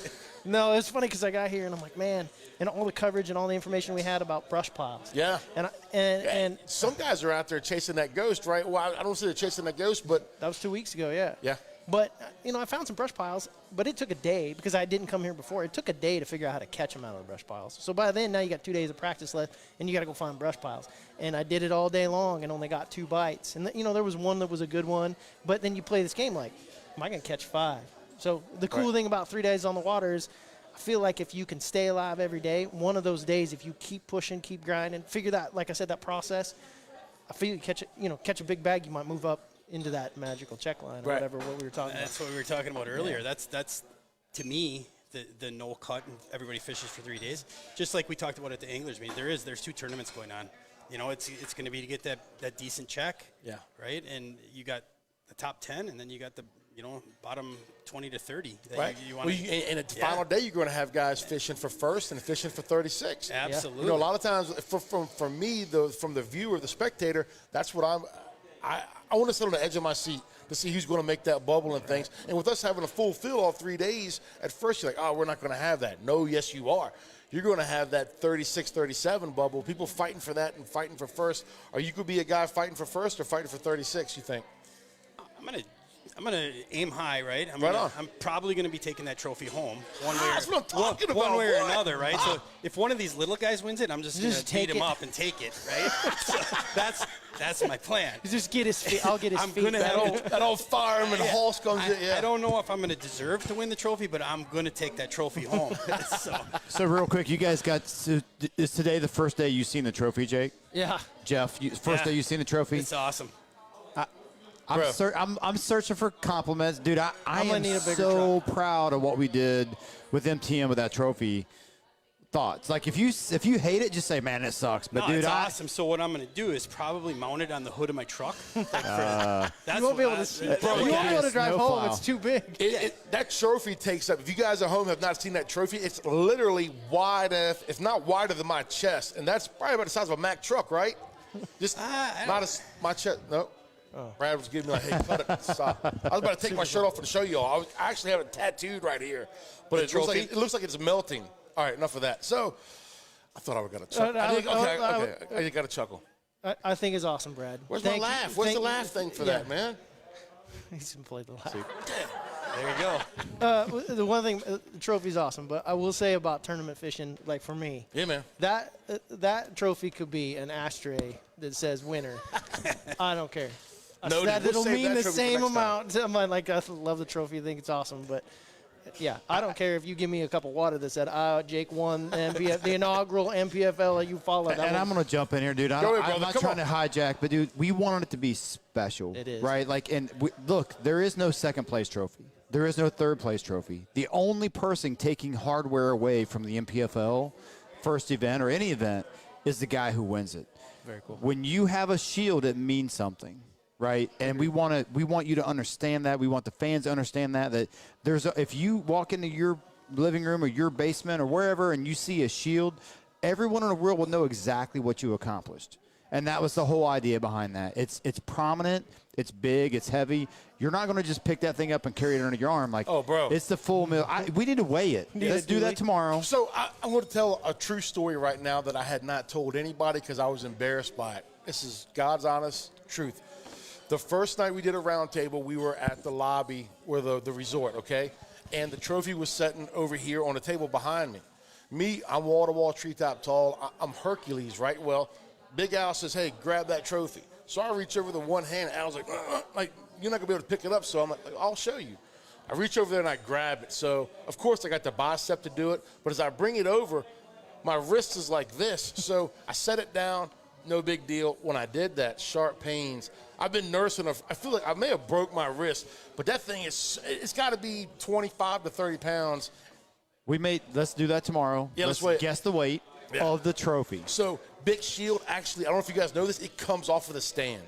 Speaker 7: No, it's funny because I got here and I'm like, man, and all the coverage and all the information we had about brush piles.
Speaker 2: Yeah.
Speaker 7: And
Speaker 2: some guys are out there chasing that ghost, right? Well, I don't say they're chasing that ghost, but
Speaker 7: that was 2 weeks ago, yeah.
Speaker 2: Yeah.
Speaker 7: But, you know, I found some brush piles, but it took a day because I didn't come here before. It took a day to figure out how to catch them out of the brush piles. So by then, now you got 2 days of practice left, and you got to go find brush piles. And I did it all day long and only got 2 bites. And, you know, there was one that was a good one. But then you play this game like, am I going to catch 5? So the cool thing about 3 days on the water is I feel like if you can stay alive every day, one of those days, if you keep pushing, keep grinding, figure that, like I said, that process, I feel you catch a big bag, you might move up into that magical check line or whatever what we were talking about.
Speaker 6: That's what we were talking about earlier. Yeah. That's to me, the no cut and everybody fishes for 3 days. Just like we talked about at the Anglers meeting, there's 2 tournaments going on. You know, it's going to be to get that decent check.
Speaker 2: Yeah.
Speaker 6: Right? And you got the top 10, and then you got the bottom 20 to 30.
Speaker 2: Right. And at the final day, you're going to have guys fishing for first and fishing for 36.
Speaker 6: Absolutely.
Speaker 2: You know, a lot of times, for me, from the viewer, the spectator, that's what I want to sit on the edge of my seat to see who's going to make that bubble and things. And with us having a full fill all 3 days, at first you're like, oh, we're not going to have that. No, yes, you are. You're going to have that 36, 37 bubble, people fighting for that and fighting for first. Or you could be a guy fighting for first or fighting for 36, you think?
Speaker 6: I'm gonna aim high, right? I'm probably gonna be taking that trophy home one way.
Speaker 2: That's what I'm talking about.
Speaker 6: One way or another, right? So if one of these little guys wins it, I'm just gonna beat him up and take it, right? So that's my plan.
Speaker 7: Just get his feet. I'll get his feet.
Speaker 2: That old fireman Hulse comes in. Yeah.
Speaker 6: I don't know if I'm gonna deserve to win the trophy, but I'm gonna take that trophy home.
Speaker 1: So real quick, you guys is today the first day you've seen the trophy, Jake?
Speaker 7: Yeah.
Speaker 1: Jeff, first day you've seen the trophy?
Speaker 6: It's awesome.
Speaker 1: I'm searching for compliments, dude. I am so proud of what we did with MTM with that trophy. Thoughts? Like if you hate it, just say, man, it sucks. But dude,
Speaker 6: it's awesome. So what I'm going to do is probably mount it on the hood of my truck. That's
Speaker 7: you won't be able to. You won't be able to drive home. It's too big.
Speaker 2: That trophy takes up. If you guys at home have not seen that trophy, it's literally wide. If not wider than my chest, and that's probably about the size of a Mack truck, right? Just not as my chest. No. Brad was giving me like, hey, cut it. Stop. I was about to take my shirt off and show you all. I actually have it tattooed right here. But it looks like it's melting. All right, enough of that. So I thought I would got to chuckle. I got to chuckle.
Speaker 7: I think it's awesome, Brad.
Speaker 2: Where's my laugh? What's the laugh thing for that, man?
Speaker 7: He's going to play the laugh.
Speaker 6: There you
Speaker 7: go. The one thing, the trophy's awesome, but I will say about tournament fishing, like for me.
Speaker 2: Yeah, man.
Speaker 7: That trophy could be an ashtray that says winner. I don't care.
Speaker 2: No,
Speaker 7: it'll mean the same amount. I'm like, I love the trophy. I think it's awesome. But, yeah, I don't care if you give me a cup of water that said, Jake won the inaugural NPFL at Eufaula.
Speaker 1: And I'm going to jump in here, dude. I'm not trying to hijack, but, dude, we wanted it to be special.
Speaker 7: It is.
Speaker 1: Right? Like, look, there is no second-place trophy. There is no third-place trophy. The only person taking hardware away from the NPFL first event or any event is the guy who wins it.
Speaker 7: Very cool.
Speaker 1: When you have a shield, it means something. Right, and we want you to understand that. We want the fans to understand that if you walk into your living room or your basement or wherever and you see a shield, everyone in the world will know exactly what you accomplished. And that was the whole idea behind that. It's prominent, it's big, it's heavy. You're not going to just pick that thing up and carry it under your arm like,
Speaker 2: oh, bro,
Speaker 1: it's the full meal. We need to weigh it. Let's do that tomorrow.
Speaker 2: So I'm going to tell a true story right now that I had not told anybody because I was embarrassed by it. This is God's honest truth. The first night we did a round table, we were at the lobby or the resort, okay? And the trophy was sitting over here on the table behind me. I'm wall-to-wall, treetop tall. I'm Hercules, right? Well, Big Al says, hey, grab that trophy. So I reach over the one hand, and Al's like, you're not going to be able to pick it up. So I'm like, I'll show you. I reach over there, and I grab it. So, of course, I got the bicep to do it. But as I bring it over, my wrist is like this. So I set it down. No big deal. When I did that, sharp pains. I've been nursing. I feel like I may have broke my wrist, but that thing it's got to be 25 to 30 pounds.
Speaker 1: Let's do that tomorrow.
Speaker 2: Yeah,
Speaker 1: let's guess the weight of the trophy.
Speaker 2: So Big Shield, actually, I don't know if you guys know this, it comes off of the stand.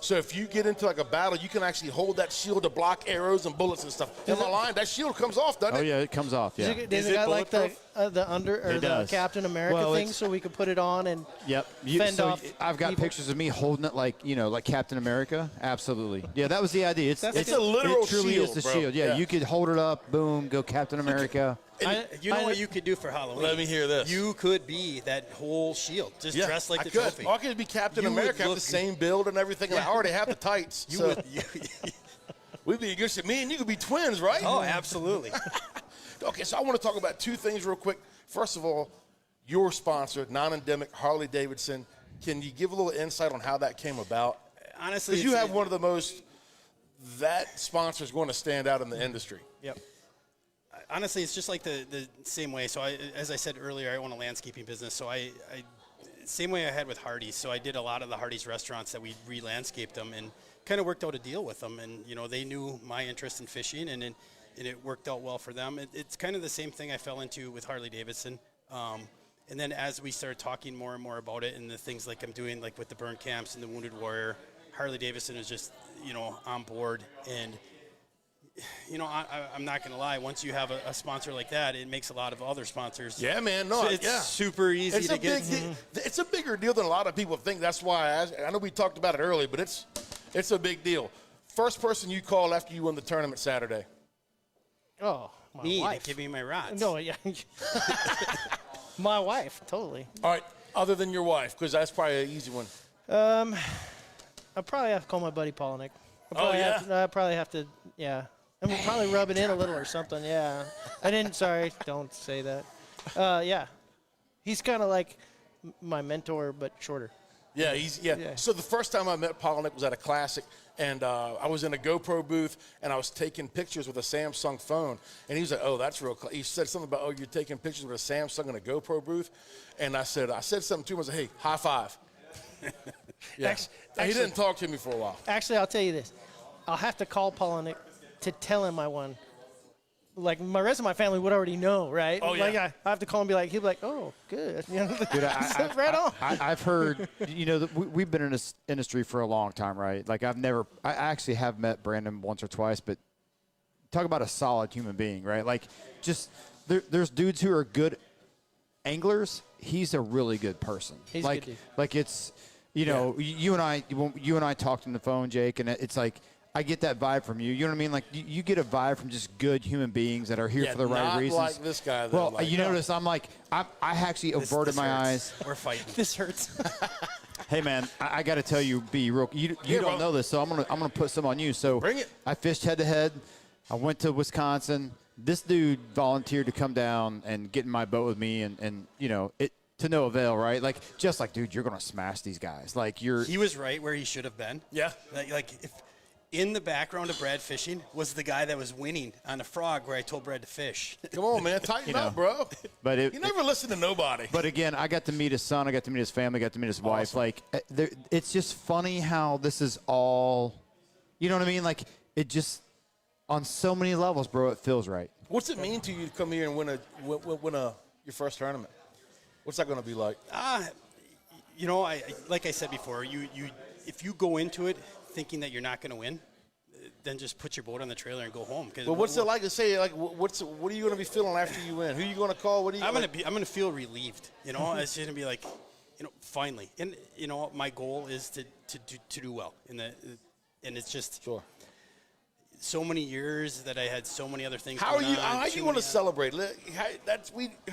Speaker 2: So if you get into like a battle, you can actually hold that shield to block arrows and bullets and stuff. In my line, that shield comes off, doesn't it?
Speaker 1: Oh yeah, it comes off. Yeah.
Speaker 7: Does it got like the the Captain America thing, so we could put it on and fend off?
Speaker 1: I've got pictures of me holding it like Captain America. Absolutely. Yeah, that was the idea. It's
Speaker 2: a literal
Speaker 1: shield. It truly is the shield. Yeah, you could hold it up, boom, go Captain America.
Speaker 6: You know what you could do for Halloween?
Speaker 2: Let me hear this.
Speaker 6: You could be that whole shield. Just dress like the trophy.
Speaker 2: I could be Captain America. I have the same build and everything. And I already have the tights. We'd be a good shit. Me and you could be twins, right?
Speaker 6: Oh, absolutely.
Speaker 2: Okay, so I want to talk about two things real quick. First of all, your sponsor, non-endemic Harley-Davidson. Can you give a little insight on how that came about?
Speaker 6: Honestly,
Speaker 2: because you have one of the most that sponsor is going to stand out in the industry.
Speaker 7: Yep.
Speaker 6: Honestly, it's just like the same way. So as I said earlier, I own a landscaping business. So I same way I had with Hardee's. So I did a lot of the Hardee's restaurants that we re-landscaped them and kind of worked out a deal with them. And, they knew my interest in fishing and it worked out well for them. It's kind of the same thing I fell into with Harley Davidson. And then as we started talking more and more about it and the things like I'm doing like with the burn camps and the Wounded Warrior, Harley Davidson is just, on board. And, I'm not going to lie. Once you have a sponsor like that, it makes a lot of other sponsors.
Speaker 2: Yeah, man. No,
Speaker 6: so it's super easy to get.
Speaker 2: It's a bigger deal than a lot of people think. That's why I know we talked about it earlier, but it's a big deal. First person you call after you won the tournament Saturday.
Speaker 7: Oh, my
Speaker 6: Me,
Speaker 7: wife.
Speaker 6: give me my rods.
Speaker 7: No, yeah. My wife, totally.
Speaker 2: All right, other than your wife, because that's probably an easy one.
Speaker 7: I probably have to call my buddy Polnick.
Speaker 2: Yeah?
Speaker 7: I probably have to, yeah. And we'll probably rub it in a little or something, yeah. Sorry, don't say that. Yeah. He's kind of like my mentor, but shorter.
Speaker 2: Yeah, yeah. So the first time I met Polnick was at a classic, and I was in a GoPro booth, and I was taking pictures with a Samsung phone. And he was like, "Oh, that's real." He said something about, "Oh, you're taking pictures with a Samsung in a GoPro booth," and I said something to him. I said, "Hey, high five." Yeah. He didn't talk to me for a while.
Speaker 7: Actually, I'll tell you this: I'll have to call Polnick to tell him I won. Like, my rest of my family would already know, right?
Speaker 2: Oh, yeah.
Speaker 7: Like, I have to call and be like, he'll be like, oh, good.
Speaker 1: Dude,
Speaker 7: Right on.
Speaker 1: I've heard, we've been in this industry for a long time, right? Like, I actually have met Brandon once or twice, but talk about a solid human being, right? Like, just, there's dudes who are good anglers. He's a really good person.
Speaker 7: He's
Speaker 1: like,
Speaker 7: a good dude.
Speaker 1: Like, it's, you and I talked on the phone, Jake, and it's like, I get that vibe from you. You know what I mean? Like, you get a vibe from just good human beings that are here for the right reasons.
Speaker 2: Not like this guy, though.
Speaker 1: Well, notice I'm like, I actually averted my eyes.
Speaker 6: We're fighting.
Speaker 7: This hurts.
Speaker 1: Hey, man, I got to tell you, B, real. You don't know this, so I'm gonna put some on you. So
Speaker 2: Bring it.
Speaker 1: I fished head to head. I went to Wisconsin. This dude volunteered to come down and get in my boat with me, and it to no avail, right? Like, just like, dude, you're gonna smash these guys. Like,
Speaker 6: He was right where he should have been.
Speaker 2: Yeah.
Speaker 6: Like if. In the background of Brad fishing was the guy that was winning on a frog where I told Brad to fish.
Speaker 2: Come on, man. Tighten up, bro.
Speaker 1: But
Speaker 2: you never listen to nobody.
Speaker 1: But again, I got to meet his son. I got to meet his family. I got to meet his wife. Like, it's just funny how this is all, you know what I mean? Like, it just, on so many levels, bro, it feels right.
Speaker 2: What's it mean to you to come here and win your first tournament? What's that going to be like?
Speaker 6: Like I said before, if you go into it thinking that you're not going to win, then just put your boat on the trailer and go home.
Speaker 2: But what's it like to say? Like, what are you going to be feeling after you win? Who are you going to call? What are you?
Speaker 6: I'm going to feel relieved. It's going to be like, finally. And my goal is to do well. And it's just so many years that I had so many other things.
Speaker 2: How are you going to celebrate? How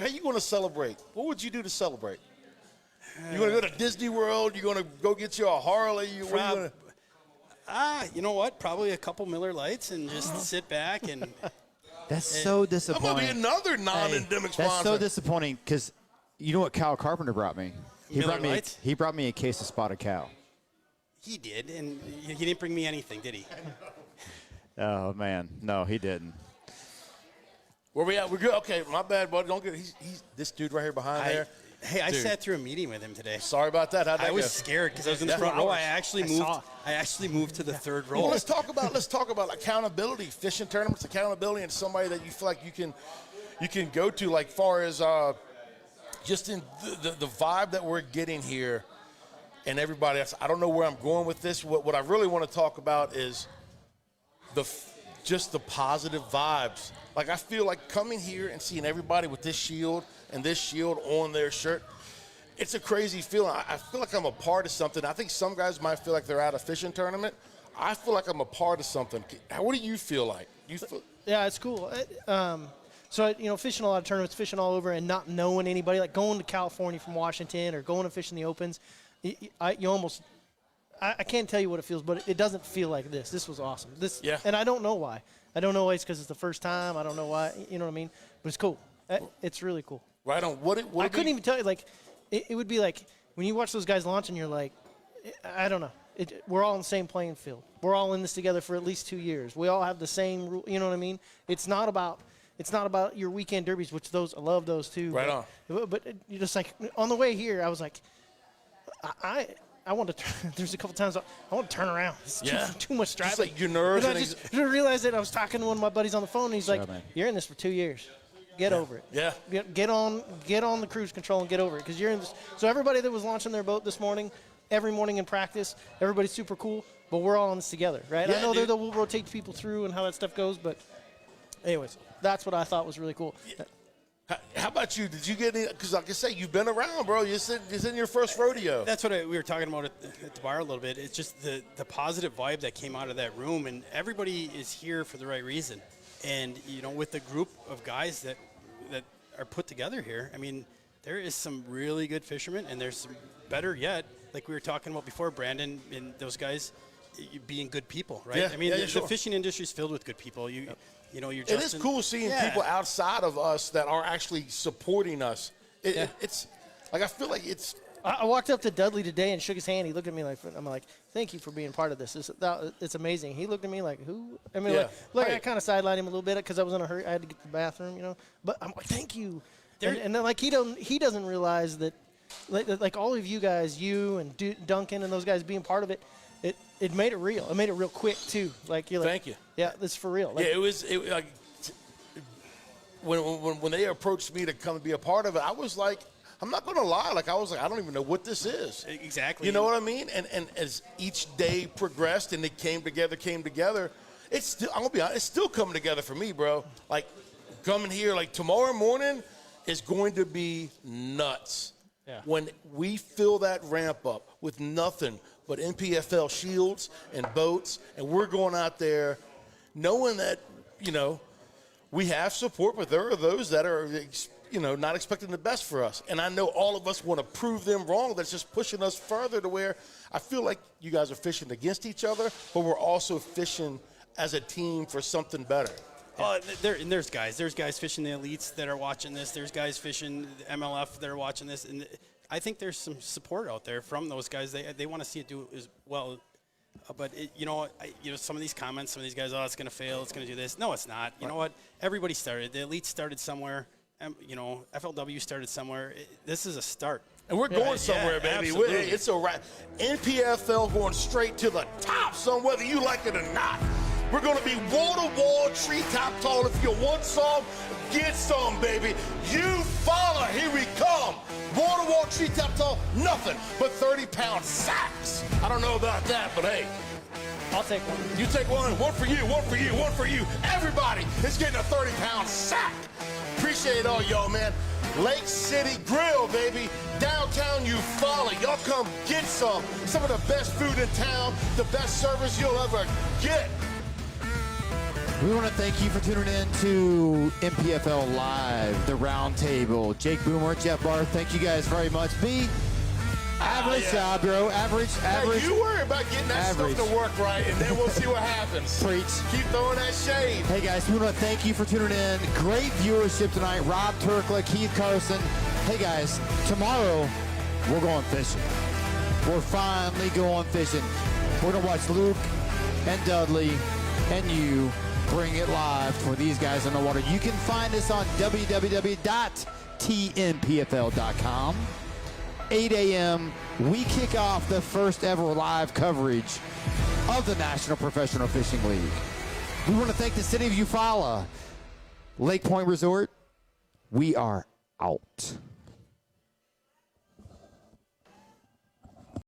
Speaker 2: are you going to celebrate? What would you do to celebrate? You going to go to Disney World? You going to go get you a Harley? You
Speaker 6: know what? Probably a couple Miller Lights and just sit back and.
Speaker 1: That's so disappointing.
Speaker 2: I'm going to be another non-endemic sponsor.
Speaker 1: That's so disappointing because you know what Kyle Carpenter brought me? He brought me a case of spotted cow.
Speaker 6: He did, and he didn't bring me anything, did he?
Speaker 1: Oh man, no, he didn't.
Speaker 2: Where we at? We're good. Okay, my bad, buddy. Don't get. He's this dude right here behind there.
Speaker 6: Hey, I sat through a meeting with him today.
Speaker 2: Sorry about that. How'd that
Speaker 6: I was
Speaker 2: go?
Speaker 6: scared because I was in the front row. I actually moved to the third row.
Speaker 2: Well, let's talk about accountability, fishing tournaments, accountability, and somebody that you feel like you can go to, like far as just in the vibe that we're getting here, and everybody else. I don't know where I'm going with this. What I really want to talk about is just the positive vibes. Like, I feel like coming here and seeing everybody with this shield and this shield on their shirt, it's a crazy feeling. I feel like I'm a part of something. I think some guys might feel like they're at a fishing tournament. I feel like I'm a part of something. What do you feel like?
Speaker 7: Yeah, it's cool. So, fishing a lot of tournaments, fishing all over and not knowing anybody, like going to California from Washington or going to fish in the opens, I can't tell you what it feels, but it doesn't feel like this. This was awesome. And I don't know why. I don't know why it's because it's the first time. I don't know why. You know what I mean? But it's cool. It's really cool.
Speaker 2: Right on.
Speaker 7: I couldn't even tell you. Like, it would be like when you watch those guys launch and you're like, I don't know. we're all on the same playing field. We're all in this together for at least 2 years. We all have the same rule. You know what I mean? It's not about your weekend derbies, which I love those too.
Speaker 2: Right on.
Speaker 7: But you're just like, on the way here, I was like, I want to. There's a couple times I want to turn around. It's too much driving.
Speaker 2: Just like your nerves.
Speaker 7: And I just realized that I was talking to one of my buddies on the phone, and he's like, "You're in this for 2 years. Get over it.
Speaker 2: Yeah.
Speaker 7: Get on the cruise control and get over it, because you're in this." So everybody that was launching their boat this morning, every morning in practice, everybody's super cool, but we're all in this together, right?
Speaker 2: Yeah,
Speaker 7: I know that we'll rotate people through and how that stuff goes, but anyways, that's what I thought was really cool.
Speaker 2: Yeah. How about you? Did you get any? Because like I say, you've been around, bro. It's in your first rodeo.
Speaker 6: That's what we were talking about at the bar a little bit. It's just the positive vibe that came out of that room, and everybody is here for the right reason. And, with the group of guys that are put together here, I mean, there is some really good fishermen, and there's some better yet, like we were talking about before, Brandon and those guys being good people, right?
Speaker 2: Yeah,
Speaker 6: I mean,
Speaker 2: sure.
Speaker 6: the fishing industry is filled with good people. You're
Speaker 2: It is cool seeing people outside of us that are actually supporting us. It's like, I feel like it's.
Speaker 7: I walked up to Dudley today and shook his hand. He looked at me like, I'm like, thank you for being part of this. It's amazing. He looked at me like, who? I mean, I kind of sidelined him a little bit because I was in a hurry. I had to get to the bathroom, But I'm like, thank you. And then like he doesn't realize that, like all of you guys, you and Duncan and those guys being part of it, it made it real. It made it real quick too. Like you're like,
Speaker 2: thank you.
Speaker 7: Yeah, this is for real. Like,
Speaker 2: it was like when they approached me to come and be a part of it, I was like, I'm not going to lie. Like I was like, I don't even know what this is.
Speaker 6: Exactly.
Speaker 2: You know what I mean? And as each day progressed and it came together, it's still, I'm gonna be honest, it's still coming together for me, bro. Like coming here, like tomorrow morning is going to be nuts.
Speaker 3: Yeah.
Speaker 2: When we fill that ramp up with nothing but NPFL shields and boats, and we're going out there knowing that, we have support, but there are those that are, not expecting the best for us. And I know all of us want to prove them wrong. That's just pushing us further to where I feel like you guys are fishing against each other, but we're also fishing as a team for something better.
Speaker 6: There's guys fishing the elites that are watching this. There's guys fishing the MLF that are watching this, and I think there's some support out there from those guys. They want to see it do as well. But some of these comments, some of these guys, it's going to fail, it's going to do this. No, it's not. You know what? Everybody started. The elites started somewhere. FLW started somewhere. This is a start.
Speaker 2: And we're going somewhere, baby. It's a wrap. NPFL going straight to the top, son, whether you like it or not. We're going to be wall-to-wall, treetop tall. If you want some, get some, baby. Eufaula, here we come. Wall-to-wall, treetop tall, nothing but 30-pound sacks. I don't know about that, but hey.
Speaker 7: I'll take one.
Speaker 2: You take one. One for you, one for you, one for you. Everybody is getting a 30-pound sack. Appreciate all y'all, man. Lake City Grill, baby. Downtown Eufaula. Y'all come get some. Some of the best food in town, the best service you'll ever get.
Speaker 1: We want to thank you for tuning in to NPFL Live, the Roundtable. Jake Boomer, Jeff Barr, thank you guys very much. B, average job, bro. Average.
Speaker 2: Hey, you worry about getting that stuff to work right, and then we'll see what happens.
Speaker 1: Preach.
Speaker 2: Keep throwing that shade.
Speaker 1: Hey, guys, we want to thank you for tuning in. Great viewership tonight. Rob Turkla, Keith Carson. Hey, guys, tomorrow we're going fishing. We're finally going fishing. We're going to watch Luke and Dudley and you bring it live for these guys on the water. You can find us on www.tnpfl.com. 8 a.m. we kick off the first ever live coverage of the National Professional Fishing League. We want to thank the city of Eufaula, Lake Point Resort. We are out.